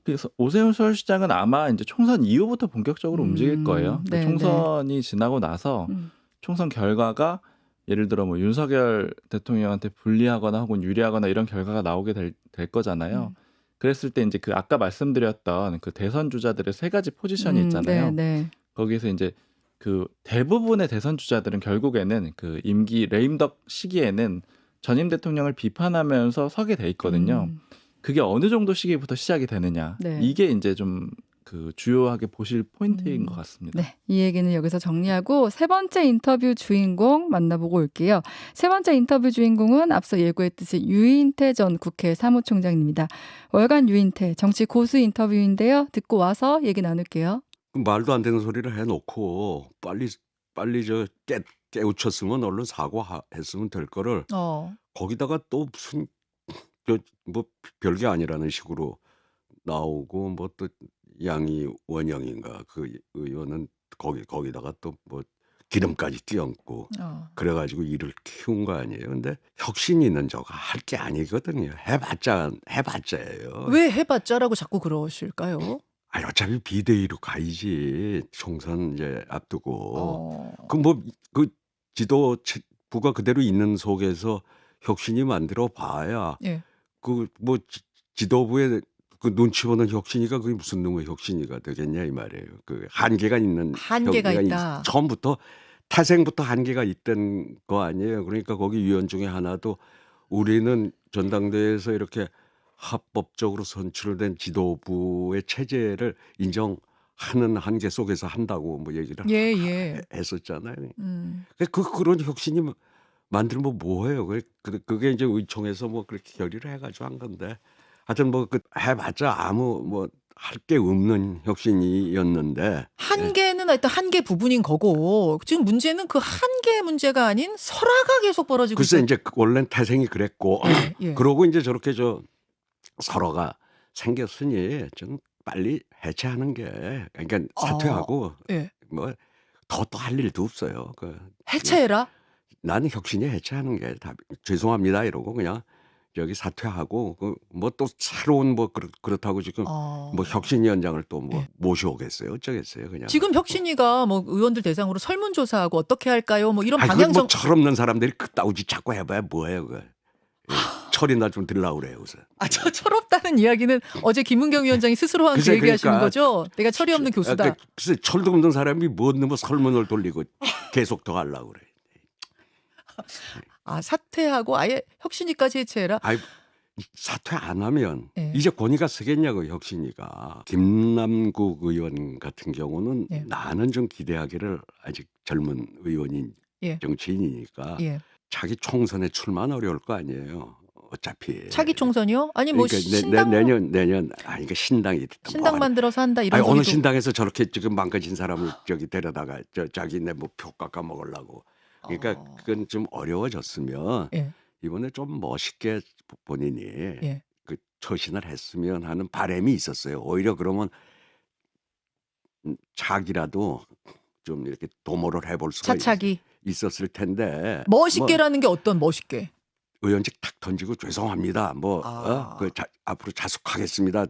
C: 그래서 오세훈 서울시장은 아마 이제 총선 이후부터 본격적으로 움직일 거예요. 그러니까 총선이 지나고 나서 총선 결과가 예를 들어 뭐 윤석열 대통령한테 불리하거나 혹은 유리하거나 이런 결과가 나오게 될 거잖아요. 그랬을 때 이제 그 아까 말씀드렸던 그 대선 주자들의 세 가지 포지션이 있잖아요. 거기서 이제 그 대부분의 대선 주자들은 결국에는 그 임기 레임덕 시기에는 전임 대통령을 비판하면서 서게 돼 있거든요. 그게 어느 정도 시기부터 시작이 되느냐. 이게 이제 좀 그 주요하게 보실 포인트인 것 같습니다.
A: 네, 이 얘기는 여기서 정리하고 세 번째 인터뷰 주인공 만나보고 올게요. 세 번째 인터뷰 주인공은 앞서 예고했듯이 유인태 전 국회 사무총장입니다. 월간 유인태 정치 고수 인터뷰인데요. 듣고 와서 얘기 나눌게요.
G: 말도 안 되는 소리를 해놓고 빨리 저 깨우쳤으면 얼른 사과했으면 될 거를 거기다가 또 무슨 뭐 별게 아니라는 식으로 나오고 뭐 또 양이 원영인가 그 의원은 거기다가 또 뭐 기름까지 띄얹고 그래가지고 일을 키운 거 아니에요. 근데 혁신 있는 저가 할 게 아니거든요. 해봤자예요.
D: 왜 해봤자라고 자꾸 그러실까요?
G: 어차피 비대위로 가야지. 총선 이제 앞두고. 그 지도부가 그대로 있는 속에서 혁신이 만들어 봐야
D: 예.
G: 지도부의 그 눈치 보는 혁신이가 그게 무슨 놈의 혁신이가 되겠냐 이 말이에요. 그 한계가
D: 있다.
G: 처음부터 태생부터 한계가 있던 거 아니에요. 그러니까 거기 위원 중에 하나도 우리는 전당대회에서 이렇게 합법적으로 선출된 지도부의 체제를 인정하는 한계 속에서 한다고 뭐 얘기를 했었잖아요. 그런 혁신이 만들면 뭐해요? 그게 이제 의총에서 뭐 그렇게 결의를 해가지고 한 건데 하여튼 뭐 그 해봤자 아무 뭐 할 게 없는 혁신이었는데
D: 한계는 하여튼 한계 부분인 거고 지금 문제는 그 한계 문제가 아닌 설화가 계속 벌어지고
G: 글쎄 이제 원래는 태생이 그랬고 그러고 이제 저렇게 설화가 생겼으니 좀 빨리 해체하는 게 그러니까 사퇴하고 뭐 더 할 일도 없어요.
D: 해체해라?
G: 나는 혁신이 해체하는 게 답. 죄송합니다 이러고 그냥 여기 사퇴하고 뭐 또 새로운 뭐 그렇다고 지금 뭐 혁신위원장을 또 뭐 모셔오겠어요? 어쩌겠어요? 그냥.
D: 지금 혁신위가 뭐 의원들 대상으로 설문조사하고 어떻게 할까요? 뭐 이런 방향성.
G: 뭐 철없는 사람들이 그따위지 자꾸 해봐야 뭐예요? 그거. 철이나 좀 들라고 그래요. 우선.
D: 저 철없다는 이야기는 어제 김은경 위원장이 스스로 한 그 얘기 하시는 거죠? 내가 철이 없는 교수다.
G: 글쎄 철도 없는 사람이 뭐 설문을 돌리고 계속 더 하려고 그래.
D: 사퇴하고 아예 혁신위까지 해체해라.
G: 사퇴 안 하면 이제 권위가 서겠냐고 혁신위가. 김남국 의원 같은 경우는 나는 좀 기대하기를 아직 젊은 의원인 정치인이니까 차기 총선에 출마는 어려울 거 아니에요. 어차피.
D: 차기 총선이요? 아니 뭐
G: 그러니까
D: 신당
G: 내년 그러니까 신당
D: 만들어서 한다 이런 소리도.
G: 어느 신당에서 저렇게 지금 망가진 사람을 데려다가 자기네 뭐 표 깎아 먹으려고. 그러니까 그건 좀 어려워졌으면 이번에 좀 멋있게 본인이 그 처신을 했으면 하는 바람이 있었어요. 오히려 그러면 차기라도 좀 이렇게 도모를 해볼 수가 있었을 텐데.
D: 멋있게라는 게 어떤 멋있게?
G: 의원직 탁 던지고 죄송합니다. 앞으로 자숙하겠습니다.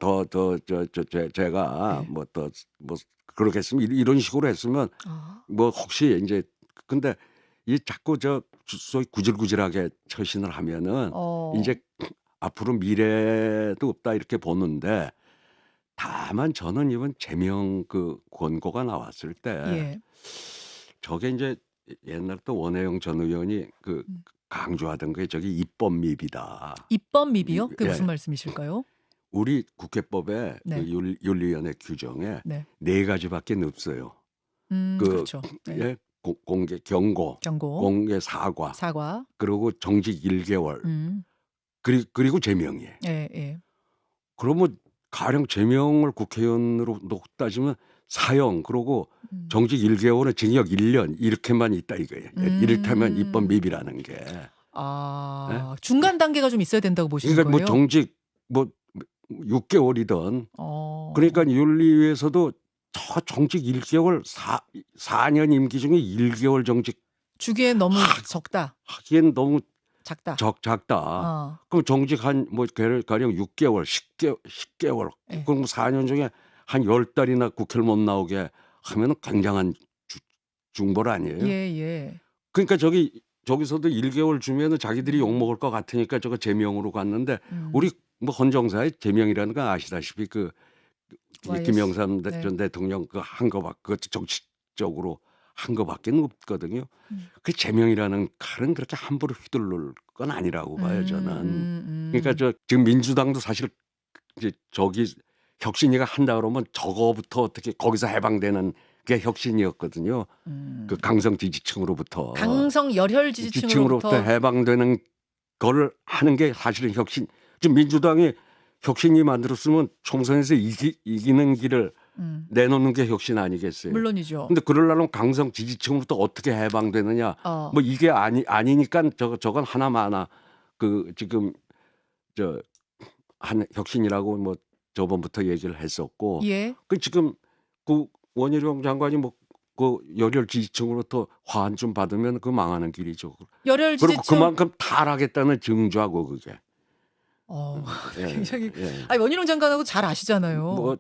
G: 제가 뭐 그러겠습니다. 이런 식으로 했으면 뭐 혹시 이제 근데 이 자꾸 소위 구질구질하게 처신을 하면은 이제 앞으로 미래도 없다 이렇게 보는데 다만 저는 이번 제명 그 권고가 나왔을 때 저게 이제 옛날 또 원혜영 전 의원이 강조하던 게 입법 미비다.
D: 입법 미비요? 그게 무슨 말씀이실까요?
G: 우리 국회법에 그 윤리위원회 규정에 네 가지밖에 없어요.
D: 그렇죠.
G: 공개 경고, 공개 사과, 그리고 정직 1개월, 그리고 제명이에요. 그러면 가령 제명을 국회의원으로 따지면 사형, 그리고 정직 1개월에 징역 1년 이렇게만 있다 이거예요. 이를테면 입법 미비라는 게.
D: 중간 단계가 좀 있어야 된다고 보시는
G: 그러니까
D: 거예요?
G: 뭐 정직 6개월이든 그러니까 윤리위에서도 저 정직 1개월 4년 임기 중에 1개월 정직
D: 주기엔 너무 적다.
G: 하기엔 너무
D: 작다.
G: 작다. 그럼 정직 한 가령 6개월, 10개월. 그럼 4년 중에 한 10달이나 국회를 못 나오게 하면은 굉장한 중벌 아니에요. 그러니까 저기서도 1개월 주면은 자기들이 욕 먹을 것 같으니까 저거 제명으로 갔는데 우리 뭐 헌정사에 제명이라는 건 아시다시피 김영삼 전 대통령 한 거밖에 정치적으로 한 거밖에 없거든요. 그 제명이라는 칼은 그렇게 함부로 휘둘릴 건 아니라고 봐요 저는. 그러니까 지금 민주당도 사실 이제 혁신위가 한다 그러면 저거부터 어떻게 거기서 해방되는 게 혁신이었거든요. 그 강성 지지층으로부터.
D: 강성 열혈 지지층으로부터
G: 해방되는 걸 하는 게 사실은 혁신. 지금 민주당이 혁신이 만들었으면 총선에서 이기는 길을 내놓는 게 혁신 아니겠어요?
D: 물론이죠.
G: 근데 그러려면 강성 지지층부터 어떻게 해방되느냐? 뭐 이게 아니니까 저건 하나마나 지금 한 혁신이라고 뭐 저번부터 얘기를 했었고. 그 지금 원희룡 장관이 열혈 지지층으로부터 화환 좀 받으면 망하는 길이죠.
D: 열혈 지지층.
G: 그리고 그만큼 탈하겠다는 증조하고 그게.
D: 굉장히 아니 원희룡 장관하고 잘 아시잖아요.
G: 뭐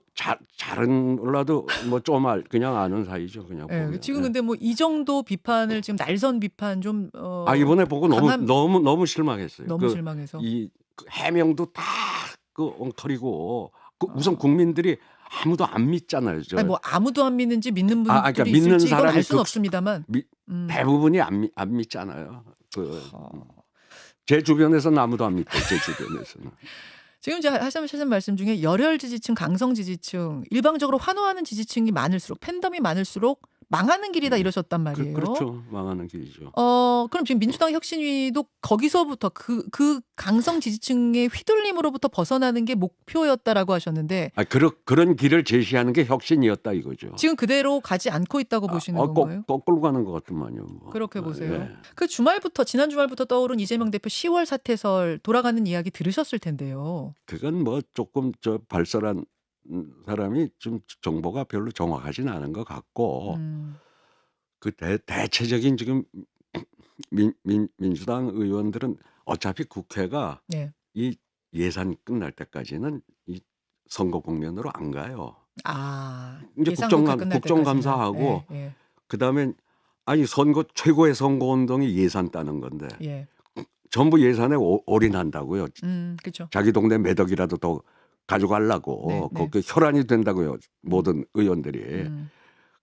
G: 잘은 몰라도 뭐 좀 그냥 아는 사이죠. 그냥 보면.
D: 지금 근데 뭐 이 정도 비판을 지금 날선 비판 좀
G: 이번에 보고 너무 실망했어요.
D: 너무 실망해서
G: 이 해명도 다 그 엉터리고 우선 국민들이 아무도 안 믿잖아요.
D: 아니 뭐 아무도 안 믿는지 믿는 분들이
G: 그러니까 믿는
D: 있을지 이건
G: 사람이
D: 알 수는 없습니다만
G: 대부분이 안 믿잖아요. 제 주변에서는 아무도 안 믿고 제 주변에서는.
D: 지금 이제 하신 말씀 중에 열혈 지지층, 강성 지지층, 일방적으로 환호하는 지지층이 많을수록 팬덤이 많을수록 망하는 길이다 이러셨단 말이에요.
G: 그렇죠. 망하는 길이죠.
D: 그럼 지금 민주당 혁신위도 거기서부터 그 강성 지지층의 휘둘림으로부터 벗어나는 게 목표였다라고 하셨는데
G: 그런 길을 제시하는 게 혁신이었다 이거죠.
D: 지금 그대로 가지 않고 있다고 보시는 건가요?
G: 거꾸로 가는 것 같더만요. 뭐.
D: 그렇게 보세요. 그 지난 주말부터 떠오른 이재명 대표 10월 사퇴설 돌아가는 이야기 들으셨을 텐데요.
G: 그건 뭐 조금 발설한 사람이 좀 정보가 별로 정확하진 않은 것 같고 그 대체적인 지금 민주당 의원들은 어차피 국회가 이 예산 끝날 때까지는 이 선거 국면으로 안 가요. 이제 국정감사하고 그다음에 선거 최고의 선거 운동이 예산 따는 건데 전부 예산에 올인한다고요.
D: 그렇죠.
G: 자기 동네 매덕이라도 더 가져가려고 그 혈안이 된다고요. 모든 의원들이.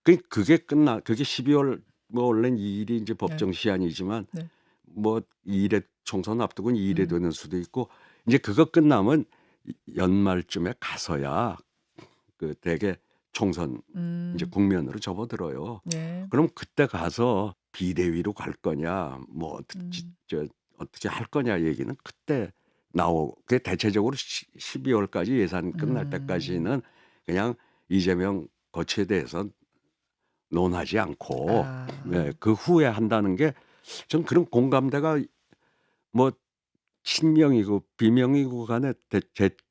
G: 그게 12월 뭐 원래 2일이 이제 법정 시한이지만 뭐 2일에 총선 앞두고는 2일에 되는 수도 있고 이제 그거 끝나면 연말쯤에 가서야 그 대개 총선 이제 국면으로 접어들어요. 그럼 그때 가서 비대위로 갈 거냐 뭐 어떻게 할 거냐 얘기는 그때 나오게 대체적으로 12월까지 예산 끝날 때까지는 그냥 이재명 거취에 대해서 논하지 않고 그 후에 한다는 게 전 그런 공감대가 뭐 친명이고 비명이고 간에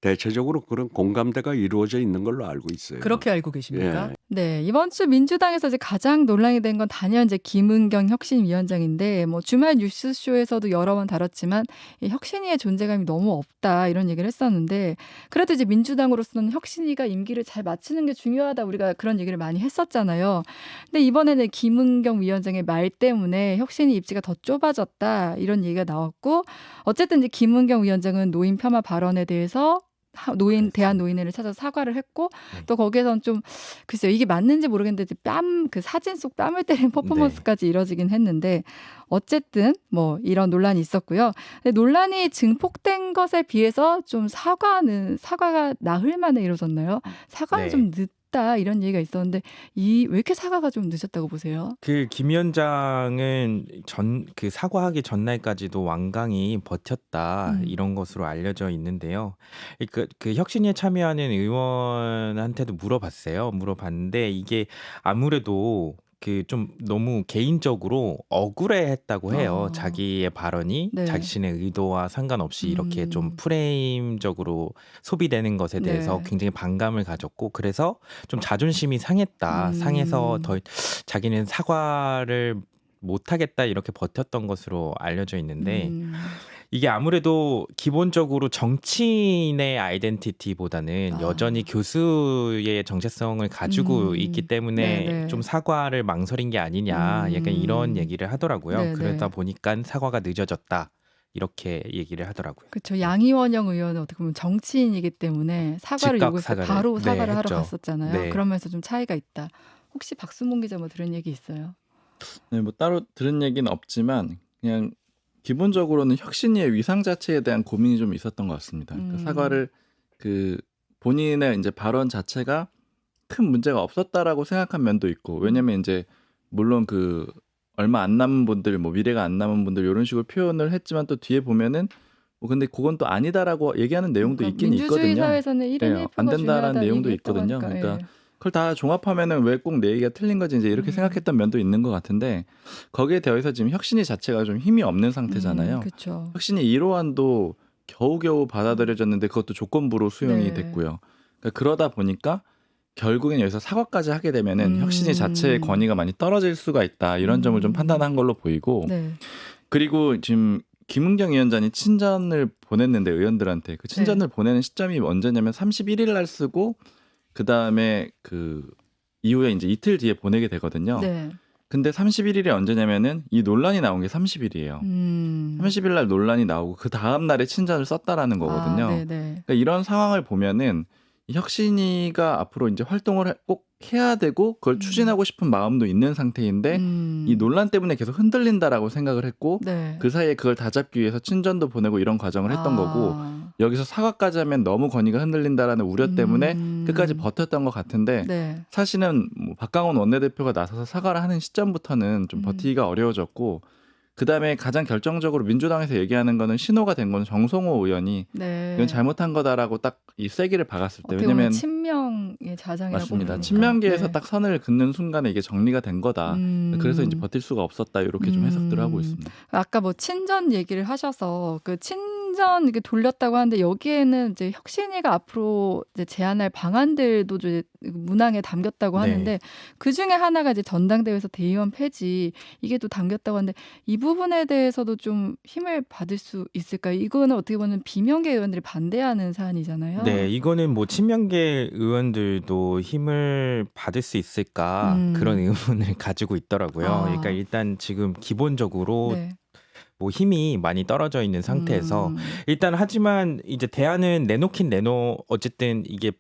G: 대체적으로 그런 공감대가 이루어져 있는 걸로 알고 있어요.
D: 그렇게 알고 계십니까?
A: 네, 이번 주 민주당에서 이제 가장 논란이 된 건 단연 이제 김은경 혁신위원장인데 뭐 주말 뉴스쇼에서도 여러 번 다뤘지만 이 혁신위의 존재감이 너무 없다 이런 얘기를 했었는데 그래도 이제 민주당으로서는 혁신위가 임기를 잘 마치는 게 중요하다 우리가 그런 얘기를 많이 했었잖아요. 근데 이번에는 김은경 위원장의 말 때문에 혁신위 입지가 더 좁아졌다 이런 얘기가 나왔고 어쨌든 이제 김은경 위원장은 노인 폄하 발언에 대해서 대한노인회를 찾아서 사과를 했고 또 거기에서는 좀 글쎄요 이게 맞는지 모르겠는데 그 사진 속 뺨을 때리는 퍼포먼스까지 이뤄지긴 했는데 어쨌든 뭐 이런 논란이 있었고요. 근데 논란이 증폭된 것에 비해서 좀 사과가 나흘 만에 이루어졌나요? 사과는 좀 늦다 이런 얘기가 있었는데 왜 이렇게 사과가 좀 늦었다고 보세요?
B: 그 김 위원장은 그 사과하기 전날까지도 완강히 버텼다 이런 것으로 알려져 있는데요. 그 혁신위에 참여하는 의원한테도 물어봤는데 이게 아무래도 그 좀 너무 개인적으로 억울해했다고 해요. 자기의 발언이 자신의 의도와 상관없이 이렇게 좀 프레임적으로 소비되는 것에 대해서 굉장히 반감을 가졌고 그래서 좀 자존심이 상했다. 상해서 더 자기는 사과를 못하겠다 이렇게 버텼던 것으로 알려져 있는데 이게 아무래도 기본적으로 정치인의 아이덴티티보다는 여전히 교수의 정체성을 가지고 있기 때문에 좀 사과를 망설인 게 아니냐 약간 이런 얘기를 하더라고요. 그러다 보니까 사과가 늦어졌다. 이렇게 얘기를 하더라고요.
A: 그렇죠. 양이원영 의원은 어떻게 보면 정치인이기 때문에 사과를 요구해서 바로 사과를 하러 갔었잖아요. 그러면서 좀 차이가 있다. 혹시 박순봉 기자 뭐 들은 얘기 있어요?
C: 네, 뭐 따로 들은 얘기는 없지만 그냥 기본적으로는 혁신위의 위상 자체에 대한 고민이 좀 있었던 것 같습니다. 그러니까 사과를 본인의 이제 발언 자체가 큰 문제가 없었다라고 생각한 면도 있고 왜냐면 이제 물론 얼마 안 남은 분들 뭐 미래가 안 남은 분들 이런 식으로 표현을 했지만 또 뒤에 보면은 근데 그건 또 아니다라고 얘기하는 내용도 있긴 있거든요.
A: 민주주의 사회에서는 1인 1표가
C: 안 된다라는 내용도 있거든요.
A: 하니까,
C: 그러니까 그걸 다 종합하면은 왜 꼭 내 얘기가 틀린 거지 이제 이렇게 생각했던 면도 있는 것 같은데 거기에 대해서 지금 혁신위 자체가 좀 힘이 없는 상태잖아요. 혁신위 1호안도 겨우겨우 받아들여졌는데 그것도 조건부로 수용이 됐고요. 그러니까 그러다 보니까 결국엔 여기서 사과까지 하게 되면은 혁신위 자체의 권위가 많이 떨어질 수가 있다. 이런 점을 좀 판단한 걸로 보이고 그리고 지금 김은경 위원장이 친전을 보냈는데 의원들한테 그 친전을 보내는 시점이 언제냐면 31일 날 쓰고 그다음에 그 이후에 이제 이틀 뒤에 보내게 되거든요.
A: 네.
C: 근데 31일이 언제냐면은 이 논란이 나온 게 30일이에요. 30일 날 논란이 나오고 그 다음 날에 친전을 썼다라는 거거든요. 그러니까 이런 상황을 보면은 혁신위가 앞으로 이제 활동을 꼭 해야 되고 그걸 추진하고 싶은 마음도 있는 상태인데 이 논란 때문에 계속 흔들린다라고 생각을 했고 그 사이에 그걸 다잡기 위해서 친전도 보내고 이런 과정을 했던 거고 여기서 사과까지 하면 너무 건의가 흔들린다라는 우려 때문에 끝까지 버텼던 것 같은데 사실은 뭐 박강원 원내대표가 나서서 사과를 하는 시점부터는 좀 버티기가 어려워졌고 그다음에 가장 결정적으로 민주당에서 얘기하는 거는 신호가 된 건 정성호 의원이 이건 잘못한 거다라고 딱 이 쐐기를 박았을 때 왜냐면
A: 친명의 자장이라고
C: 맞습니다.
A: 보니까.
C: 친명계에서 딱 선을 긋는 순간에 이게 정리가 된 거다. 그래서 이제 버틸 수가 없었다 이렇게 좀 해석들을 하고 있습니다.
A: 아까 뭐 친전 얘기를 하셔서 그 친전 이렇게 돌렸다고 하는데 여기에는 이제 혁신위가 앞으로 이제 제안할 방안들도 이제 문항에 담겼다고 하는데 그 중에 하나가 이제 전당대회에서 대의원 폐지 이게 또 담겼다고 하는데 이 부분에 대해서도 좀 힘을 받을 수 있을까요? 이거는 어떻게 보면 비명계 의원들이 반대하는 사안이잖아요.
B: 네, 이거는 뭐 친명계 의원들도 힘을 받을 수 있을까 그런 의문을 가지고 있더라고요. 그러니까 일단 지금 기본적으로 뭐 힘이 많이 떨어져 있는 상태에서 일단 하지만 이제 대안은 내놓긴 어쨌든 이게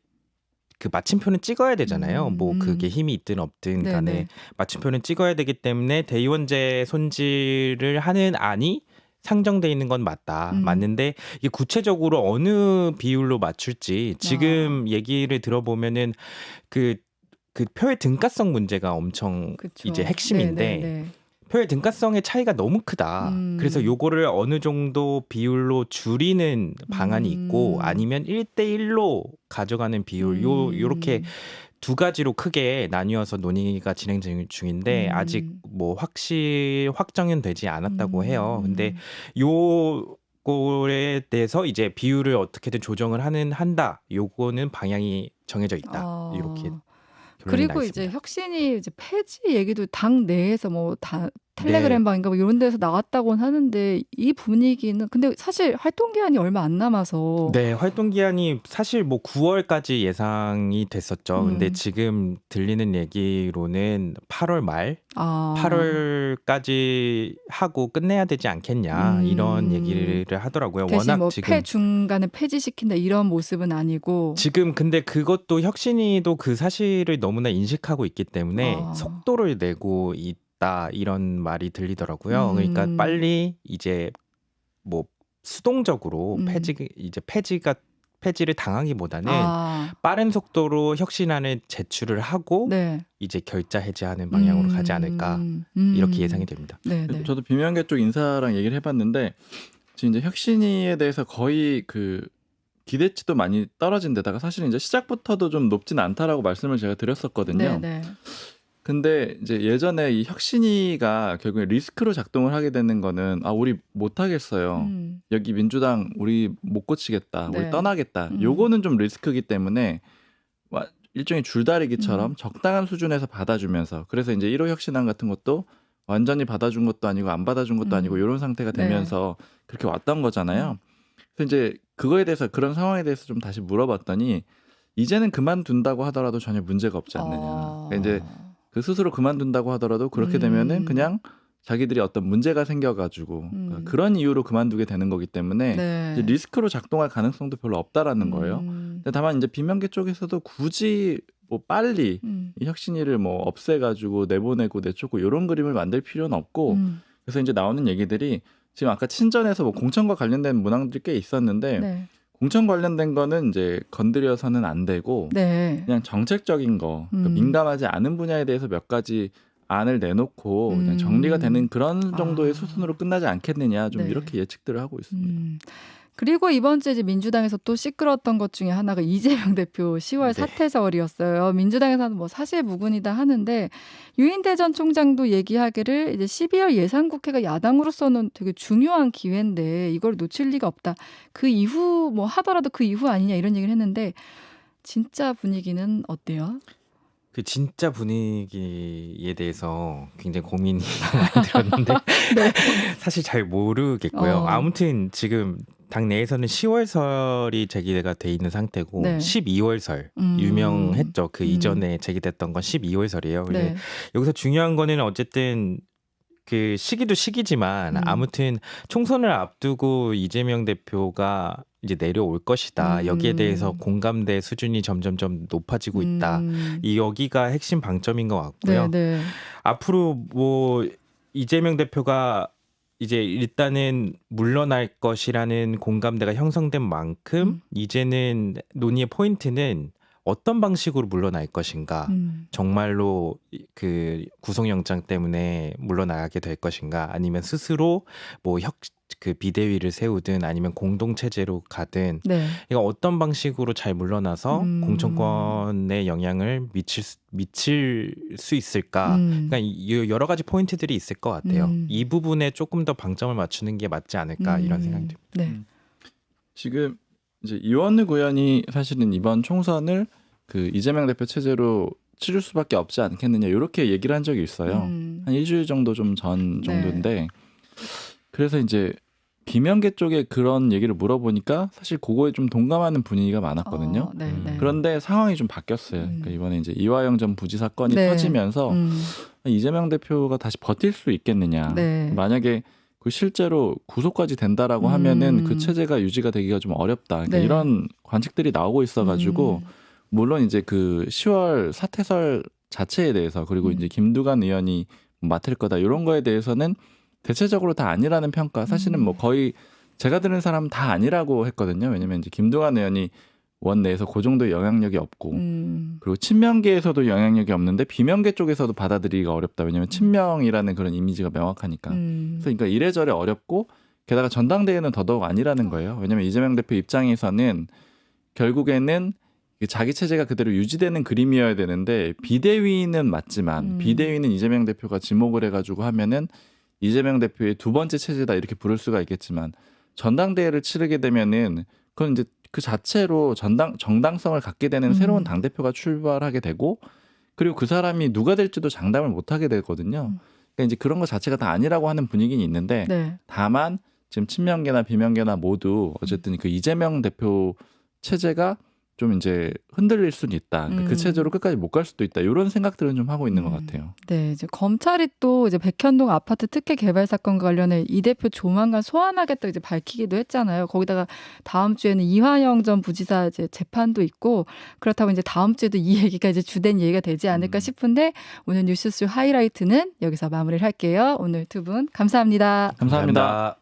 B: 그 마침표는 찍어야 되잖아요. 뭐 그게 힘이 있든 없든 간에 마침표는 찍어야 되기 때문에 대의원제 손질을 하는 안이 상정돼 있는 건 맞는데 이게 구체적으로 어느 비율로 맞출지 지금 얘기를 들어보면은 그 표의 등가성 문제가 엄청 이제 핵심인데 표의 등가성의 차이가 너무 크다. 그래서 요거를 어느 정도 비율로 줄이는 방안이 있고 아니면 1대1로 가져가는 비율 요렇게 두 가지로 크게 나뉘어서 논의가 진행 중인데 아직 뭐 확정은 되지 않았다고 해요. 근데 요거에 대해서 이제 비율을 어떻게든 조정을 한다. 요거는 방향이 정해져 있다. 이렇게
A: 그리고 이제 혁신이 이제 폐지 얘기도 당 내에서 뭐 텔레그램방인가 뭐 이런 데서 나왔다고는 하는데 이 분위기는 근데 사실 활동 기한이 얼마 안 남아서
B: 활동 기한이 사실 뭐 9월까지 예상이 됐었죠. 근데 지금 들리는 얘기로는 8월 말 8월까지 하고 끝내야 되지 않겠냐 이런 얘기를 하더라고요.
A: 대신
B: 워낙
A: 뭐
B: 지금
A: 중간에 폐지시킨다 이런 모습은 아니고
B: 지금 근데 그것도 혁신이도 그 사실을 너무나 인식하고 있기 때문에 속도를 내고 있다 이런 말이 들리더라고요. 그러니까 빨리 이제 뭐 수동적으로 폐지를 당하기보다는 빠른 속도로 혁신안을 제출을 하고 이제 결자 해제하는 방향으로 가지 않을까 이렇게 예상이 됩니다.
C: 저도 비명계 쪽 인사랑 얘기를 해봤는데 지금 이제 혁신위에 대해서 거의 그 기대치도 많이 떨어진 데다가 사실은 이제 시작부터도 좀 높진 않다라고 말씀을 제가 드렸었거든요. 근데 이제 예전에 이 혁신위가 결국에 리스크로 작동을 하게 되는 거는 우리 못 하겠어요. 여기 민주당 우리 못 고치겠다. 우리 떠나겠다. 요거는 좀 리스크이기 때문에 일종의 줄다리기처럼 적당한 수준에서 받아주면서 그래서 이제 1호 혁신안 같은 것도 완전히 받아준 것도 아니고 안 받아준 것도 아니고 이런 상태가 되면서 그렇게 왔던 거잖아요. 그래서 이제 그거에 대해서 그런 상황에 대해서 좀 다시 물어봤더니 이제는 그만둔다고 하더라도 전혀 문제가 없지 않느냐. 그러니까 이제 그 스스로 그만둔다고 하더라도 그렇게 되면은 그냥 자기들이 어떤 문제가 생겨가지고 그런 이유로 그만두게 되는 거기 때문에 이제 리스크로 작동할 가능성도 별로 없다라는 거예요. 근데 다만 이제 비명계 쪽에서도 굳이 뭐 빨리 이 혁신위를 뭐 없애가지고 내보내고 내쫓고 이런 그림을 만들 필요는 없고 그래서 이제 나오는 얘기들이 지금 아까 친전에서 뭐 공천과 관련된 문항들이 꽤 있었는데 공천 관련된 거는 이제 건드려서는 안 되고 그냥 정책적인 거 그러니까 민감하지 않은 분야에 대해서 몇 가지 안을 내놓고 그냥 정리가 되는 그런 정도의 수순으로 끝나지 않겠느냐 좀 이렇게 예측들을 하고 있습니다.
A: 그리고 이번 주에 이제 민주당에서 또 시끄러웠던 것 중에 하나가 이재명 대표 10월 사퇴설이었어요. 민주당에서는 뭐 사실무근이다 하는데 유인태 전 총장도 얘기하기를 이제 12월 예산국회가 야당으로서는 되게 중요한 기회인데 이걸 놓칠 리가 없다. 그 이후 뭐 하더라도 그 이후 아니냐 이런 얘기를 했는데 진짜 분위기는 어때요?
B: 그 진짜 분위기에 대해서 굉장히 고민이 많이 들었는데
A: 네.
B: 사실 잘 모르겠고요. 아무튼 지금 당내에서는 10월설이 제기가 돼 있는 상태고
A: 네.
B: 12월설 유명했죠. 그 이전에 제기됐던 건 12월설이에요.
A: 네.
B: 여기서 중요한 거는 어쨌든 그 시기도 시기지만 아무튼 총선을 앞두고 이재명 대표가 이제 내려올 것이다. 여기에 대해서 공감대 수준이 점점점 높아지고 있다. 이 여기가 핵심 방점인 것 같고요.
A: 네, 네.
B: 앞으로 뭐 이재명 대표가 이제 일단은 물러날 것이라는 공감대가 형성된 만큼 이제는 논의의 포인트는 어떤 방식으로 물러날 것인가, 정말로 그 구속영장 때문에 물러나게 될 것인가, 아니면 스스로 뭐 그 비대위를 세우든 아니면 공동체제로 가든,
A: 네.
B: 이거 어떤 방식으로 잘 물러나서 공천권에 영향을 미칠 수 있을까? 그러니까 여러 가지 포인트들이 있을 것 같아요. 이 부분에 조금 더 방점을 맞추는 게 맞지 않을까 이런 생각이 듭니다.
A: 네.
C: 지금 이제 이원우 의원이 사실은 이번 총선을 그 이재명 대표 체제로 치를 수밖에 없지 않겠느냐 이렇게 얘기를 한 적이 있어요. 한 일주일 정도 좀 전 정도인데
A: 네.
C: 그래서 이제 비명계 쪽에 그런 얘기를 물어보니까 사실 그거에 좀 동감하는 분위기가 많았거든요.
A: 네, 네.
C: 그런데 상황이 좀 바뀌었어요. 그러니까 이번에 이제 이화영 전 부지 사건이
A: 네.
C: 터지면서 이재명 대표가 다시 버틸 수 있겠느냐.
A: 네.
C: 만약에 그 실제로 구속까지 된다라고 하면은 그 체제가 유지가 되기가 좀 어렵다. 그러니까
A: 네.
C: 이런 관측들이 나오고 있어가지고 물론 이제 그 10월 사퇴설 자체에 대해서 그리고 이제 김두관 의원이 맡을 거다 이런 거에 대해서는 대체적으로 다 아니라는 평가. 사실은 뭐 거의 제가 들은 사람은 다 아니라고 했거든요. 왜냐면 이제 김두관 의원이 원 내에서 그 정도의 영향력이 없고 그리고 친명계에서도 영향력이 없는데 비명계 쪽에서도 받아들이기가 어렵다. 왜냐면 친명이라는 그런 이미지가 명확하니까. 그래서 그러니까 이래저래 어렵고 게다가 전당대회는 더더욱 아니라는 거예요. 왜냐면 이재명 대표 입장에서는 결국에는 자기 체제가 그대로 유지되는 그림이어야 되는데 비대위는 맞지만 비대위는 이재명 대표가 지목을 해가지고 하면은 이재명 대표의 두 번째 체제다 이렇게 부를 수가 있겠지만 전당대회를 치르게 되면은 그건 이제 그 자체로 정당성을 갖게 되는 새로운 당대표가 출발하게 되고 그리고 그 사람이 누가 될지도 장담을 못하게 되거든요. 그러니까 이제 그런 것 자체가 다 아니라고 하는 분위기는 있는데
A: 네.
C: 다만 지금 친명계나 비명계나 모두 어쨌든 그 이재명 대표 체제가 좀 이제 흔들릴 수는 있다. 그러니까 그 체제로 끝까지 못 갈 수도 있다. 이런 생각들은 좀 하고 있는 것 같아요.
A: 네, 이제 검찰이 또 이제 백현동 아파트 특혜 개발 사건과 관련해 이 대표 조만간 소환하겠다 이제 밝히기도 했잖아요. 거기다가 다음 주에는 이화영 전 부지사 이제 재판도 있고 그렇다고 이제 다음 주에도 이 얘기가 이제 주된 얘기가 되지 않을까 싶은데 오늘 뉴스쇼 하이라이트는 여기서 마무리를 할게요. 오늘 두 분 감사합니다.
C: 감사합니다.